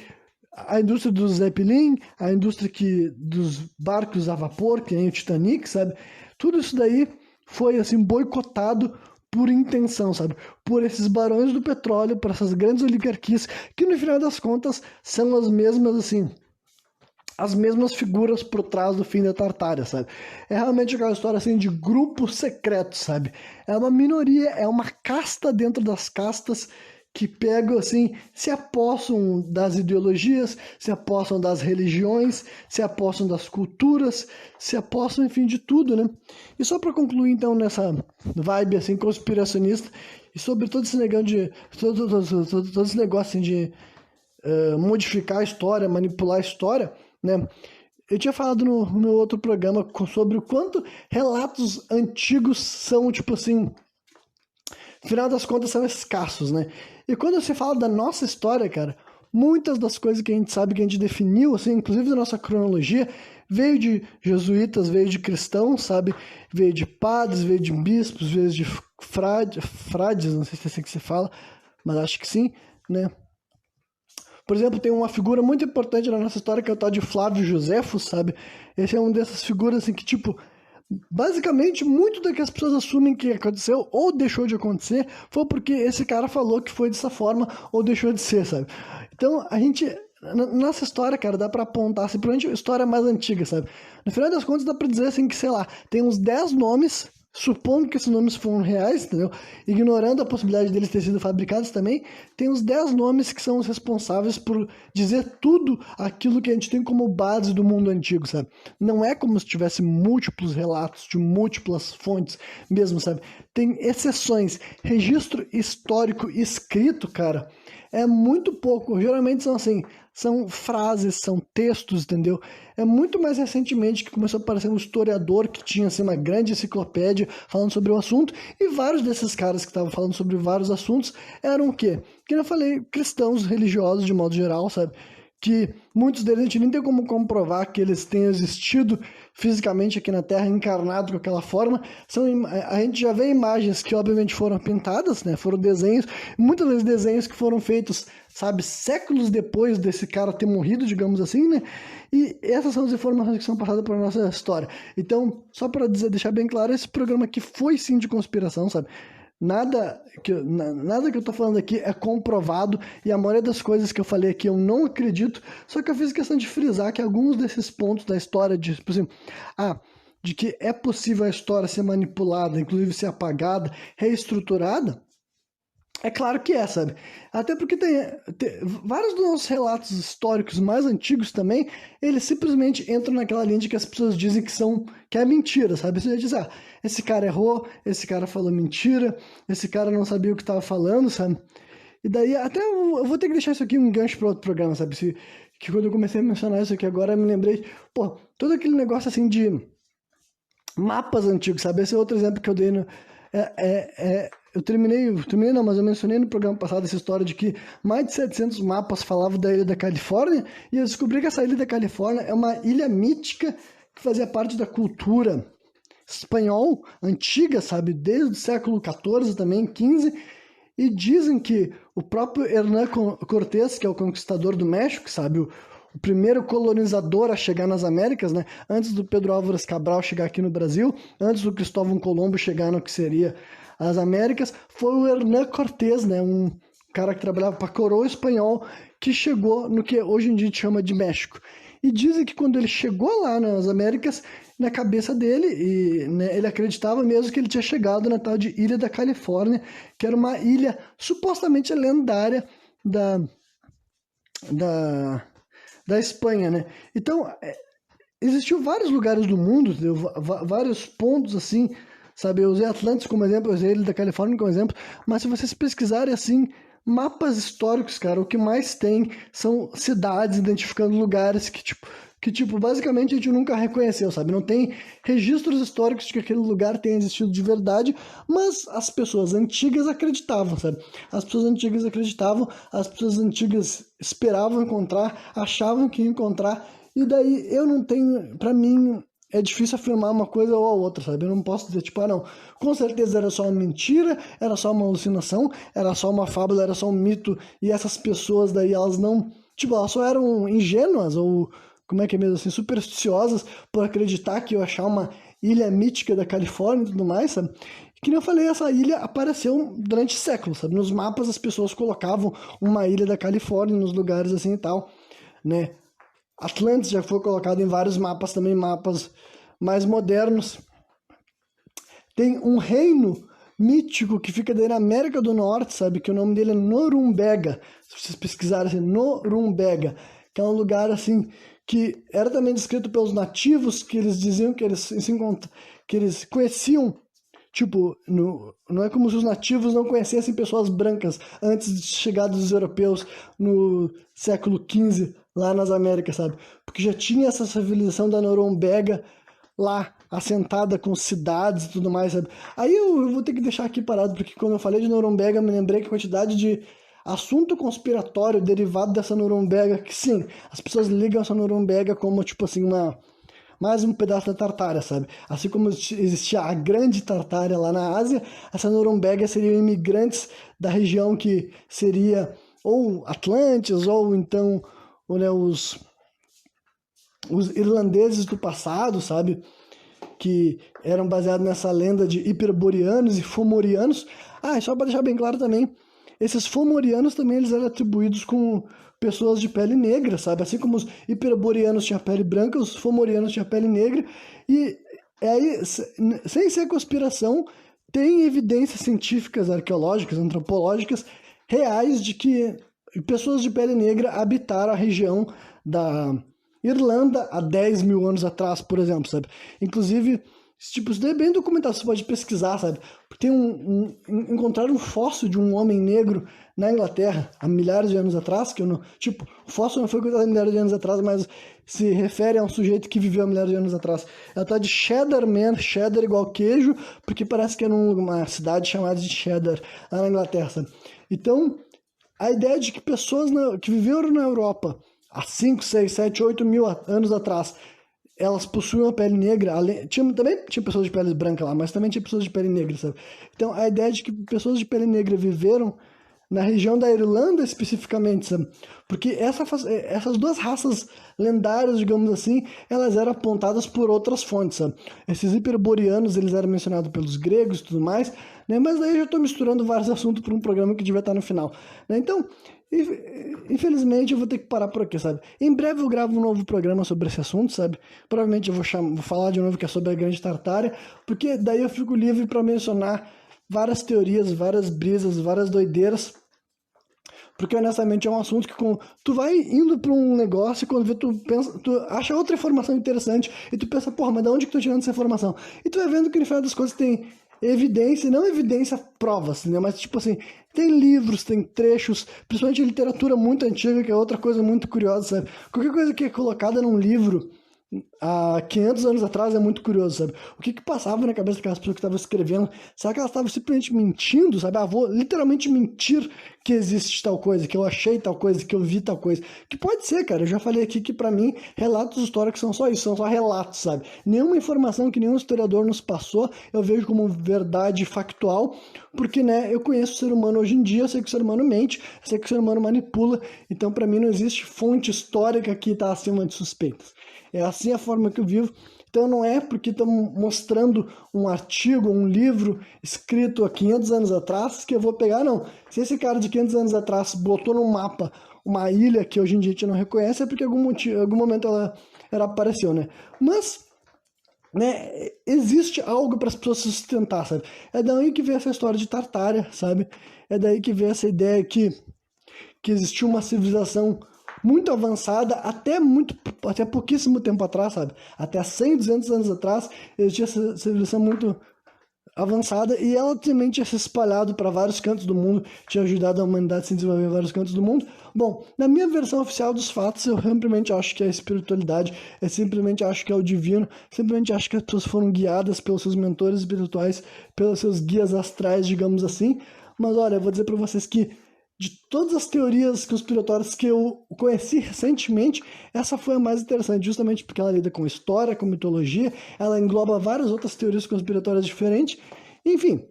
a indústria dos Zeppelin, a indústria dos barcos a vapor, que nem o Titanic, sabe? Tudo isso daí foi assim boicotado por intenção, sabe? Por esses barões do petróleo, por essas grandes oligarquias, que no final das contas são as mesmas, assim, as mesmas figuras por trás do fim da Tartária, sabe? É realmente aquela história, assim, de grupo secreto, sabe? É uma minoria, é uma casta dentro das castas que pegam, assim, se apossam das ideologias, se apossam das religiões, se apossam das culturas, se apossam, enfim, de tudo, né? E só para concluir, então, nessa vibe, assim, conspiracionista, e sobre todo esse negócio de todo esse negócio assim, de modificar a história, manipular a história, né? Eu tinha falado no meu outro programa sobre o quanto relatos antigos são, tipo assim, no final das contas são escassos, né? E quando você fala da nossa história, cara, muitas das coisas que a gente sabe que a gente definiu, assim, inclusive da nossa cronologia, veio de jesuítas, veio de cristãos, sabe? Veio de padres, veio de bispos, veio de frades, não sei se é assim que se fala, mas acho que sim, né? Por exemplo, tem uma figura muito importante na nossa história que é o tal de Flávio Josefo, sabe? Esse é uma dessas figuras assim que, tipo, basicamente, muito do que as pessoas assumem que aconteceu ou deixou de acontecer foi porque esse cara falou que foi dessa forma ou deixou de ser, sabe? Então, a gente, nossa história, cara, dá pra apontar, assim, principalmente a história mais antiga, sabe? No final das contas, dá pra dizer, assim, que, sei lá, tem uns 10 nomes, supondo que esses nomes foram reais, entendeu? Ignorando a possibilidade deles terem sido fabricados também, tem uns 10 nomes que são os responsáveis por dizer tudo aquilo que a gente tem como base do mundo antigo, sabe? Não é como se tivesse múltiplos relatos de múltiplas fontes mesmo, sabe? Tem exceções. Registro histórico escrito, cara, é muito pouco. Geralmente são assim, são frases, são textos, entendeu? É muito mais recentemente que começou a aparecer um historiador que tinha assim, uma grande enciclopédia falando sobre o assunto, e vários desses caras que estavam falando sobre vários assuntos eram o quê? Que eu falei, cristãos religiosos de modo geral, sabe? Que muitos deles a gente nem tem como comprovar que eles tenham existido fisicamente aqui na Terra, encarnado com aquela forma. A gente já vê imagens que obviamente foram pintadas, né? Foram desenhos, muitas vezes desenhos que foram feitos, sabe, séculos depois desse cara ter morrido, digamos assim, né? E essas são as informações que são passadas para a nossa história. Então, só para deixar bem claro, esse programa aqui foi sim de conspiração, sabe? Nada que eu tô falando aqui é comprovado, e a maioria das coisas que eu falei aqui eu não acredito, só que eu fiz questão de frisar que alguns desses pontos da história, de, tipo assim, de que é possível a história ser manipulada, inclusive ser apagada, reestruturada, é claro que é, sabe? Até porque tem vários dos nossos relatos históricos mais antigos também, eles simplesmente entram naquela linha de que as pessoas dizem que é mentira, sabe? Você diz, esse cara errou, esse cara falou mentira, esse cara não sabia o que estava falando, sabe? E daí, até eu vou ter que deixar isso aqui um gancho para outro programa, sabe? Que quando eu comecei a mencionar isso aqui agora, eu me lembrei, pô, todo aquele negócio assim de mapas antigos, sabe? Esse é outro exemplo que eu dei no. Eu terminei não, mas eu mencionei no programa passado essa história de que mais de 700 mapas falavam da ilha da Califórnia, e eu descobri que essa ilha da Califórnia é uma ilha mítica que fazia parte da cultura espanhol antiga, sabe? Desde o século XIV também, XV, e dizem que o próprio Hernán Cortés, que é o conquistador do México, sabe? O primeiro colonizador a chegar nas Américas, né? Antes do Pedro Álvares Cabral chegar aqui no Brasil, antes do Cristóvão Colombo chegar no que seria as Américas, foi o Hernán Cortés, né? Um cara que trabalhava para a coroa espanhol, que chegou no que hoje em dia a gente chama de México. E dizem que quando ele chegou lá nas Américas, na cabeça dele, né, ele acreditava mesmo que ele tinha chegado na tal de Ilha da Califórnia, que era uma ilha supostamente lendária da Espanha, né? Então, existiu vários lugares do mundo, vários pontos assim, sabe? Eu usei Atlantis como exemplo, eu usei a Ilha da Califórnia como exemplo, mas se vocês pesquisarem assim, mapas históricos, cara, o que mais tem são cidades identificando lugares que basicamente a gente nunca reconheceu, sabe? Não tem registros históricos de que aquele lugar tenha existido de verdade, mas as pessoas antigas acreditavam, sabe? As pessoas antigas acreditavam, as pessoas antigas esperavam encontrar, achavam que ia encontrar, e daí eu não tenho, pra mim, é difícil afirmar uma coisa ou a outra, sabe? Eu não posso dizer, tipo, não, com certeza era só uma mentira, era só uma alucinação, era só uma fábula, era só um mito, e essas pessoas daí, elas não, tipo, elas só eram ingênuas, ou como é que é mesmo assim, supersticiosas por acreditar que eu achar uma ilha mítica da Califórnia e tudo mais, sabe? Que nem eu falei, essa ilha apareceu durante séculos, sabe? Nos mapas as pessoas colocavam uma ilha da Califórnia nos lugares assim e tal, né? Atlantis já foi colocado em vários mapas também, mapas mais modernos. Tem um reino mítico que fica daí na América do Norte, sabe? Que o nome dele é Norumbega. Se vocês pesquisarem assim, Norumbega, que é um lugar assim que era também descrito pelos nativos, que eles diziam que eles conheciam Tipo, não é como se os nativos não conhecessem pessoas brancas antes de chegada dos europeus no século XV, lá nas Américas, sabe? Porque já tinha essa civilização da Norumbega lá, assentada com cidades e tudo mais, sabe? Aí eu vou ter que deixar aqui parado, porque quando eu falei de Norumbega, me lembrei que a quantidade de assunto conspiratório derivado dessa Norumbega, que sim, as pessoas ligam essa Norumbega como, tipo assim, mais um pedaço da Tartária, sabe? Assim como existia a grande Tartária lá na Ásia, essa Norumbega seriam imigrantes da região que seria ou Atlantes, ou então né, os irlandeses do passado, sabe? Que eram baseados nessa lenda de hiperboreanos e fomorianos. Ah, e só para deixar bem claro também, esses fomorianos também eles eram atribuídos com pessoas de pele negra, sabe? Assim como os hiperboreanos tinham pele branca, os fomorianos tinham pele negra. E aí, sem ser conspiração, tem evidências científicas, arqueológicas, antropológicas, reais de que pessoas de pele negra habitaram a região da Irlanda há 10 mil anos atrás, por exemplo, sabe? Inclusive, tipo, isso é bem documentado, você pode pesquisar, sabe? Porque encontraram um fóssil de um homem negro na Inglaterra há milhares de anos atrás, que eu não... Tipo, o fóssil não foi encontrado há milhares de anos atrás, mas se refere a um sujeito que viveu há milhares de anos atrás. Ela tá de Cheddar Man, cheddar igual queijo, porque parece que era uma cidade chamada de Cheddar, lá na Inglaterra, sabe? Então, a ideia de que pessoas que viveram na Europa há 5, 6, 7, 8 mil anos atrás, elas possuíam a pele negra, também tinha pessoas de pele branca lá, mas também tinha pessoas de pele negra, sabe? Então, a ideia de que pessoas de pele negra viveram na região da Irlanda especificamente, sabe? Porque essas duas raças lendárias, digamos assim, elas eram apontadas por outras fontes, sabe? Esses hiperboreanos, eles eram mencionados pelos gregos e tudo mais, né? Mas daí eu já estou misturando vários assuntos para um programa que devia estar no final, né? Então, infelizmente eu vou ter que parar por aqui, sabe? Em breve eu gravo um novo programa sobre esse assunto, sabe? Provavelmente eu vou falar de novo que é sobre a Grande Tartária, porque daí eu fico livre para mencionar várias teorias, várias brisas, várias doideiras, porque honestamente é um assunto que tu vai indo para um negócio e quando vê, tu acha outra informação interessante e tu pensa, porra, mas de onde que tu tá tirando essa informação? E tu vai vendo que no final das coisas tem evidência, não evidência, provas, né? Mas tipo assim, tem livros, tem trechos, principalmente literatura muito antiga, que é outra coisa muito curiosa, sabe? Qualquer coisa que é colocada num livro há 500 anos atrás é muito curioso, sabe? O que passava na cabeça daquelas pessoas que estavam escrevendo? Será que elas estavam simplesmente mentindo, sabe? Ah, vou literalmente mentir que existe tal coisa, que eu achei tal coisa, que eu vi tal coisa. Que pode ser, cara. Eu já falei aqui que pra mim, relatos históricos são só isso, são só relatos, sabe? Nenhuma informação que nenhum historiador nos passou eu vejo como verdade factual, porque, né, eu conheço o ser humano hoje em dia, eu sei que o ser humano mente, eu sei que o ser humano manipula, então pra mim não existe fonte histórica que tá acima de suspeitas. É assim a forma que eu vivo. Então não é porque estão mostrando um artigo, um livro escrito há 500 anos atrás que eu vou pegar, não. Se esse cara de 500 anos atrás botou no mapa uma ilha que hoje em dia a gente não reconhece, é porque em algum momento ela apareceu, né? Mas, né, existe algo para as pessoas se sustentar, sabe? É daí que vem essa história de Tartária, sabe? É daí que vem essa ideia que existiu uma civilização muito avançada até pouquíssimo tempo atrás, sabe? Até 100, 200 anos atrás, existia essa civilização muito avançada e ela também tinha se espalhado para vários cantos do mundo, tinha ajudado a humanidade a se desenvolver em vários cantos do mundo. Bom, na minha versão oficial dos fatos, eu simplesmente acho que é a espiritualidade, eu simplesmente acho que é o divino, simplesmente acho que as pessoas foram guiadas pelos seus mentores espirituais, pelos seus guias astrais, digamos assim. Mas olha, eu vou dizer para vocês que de todas as teorias conspiratórias que eu conheci recentemente, essa foi a mais interessante, justamente porque ela lida com história, com mitologia, ela engloba várias outras teorias conspiratórias diferentes, enfim.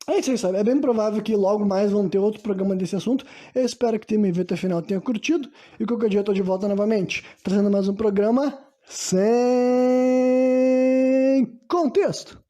É isso aí, sabe? É bem provável que logo mais vão ter outro programa desse assunto. Eu espero que tenha me visto até o final, tenha curtido. E qualquer dia eu tô de volta novamente, trazendo mais um programa sem contexto.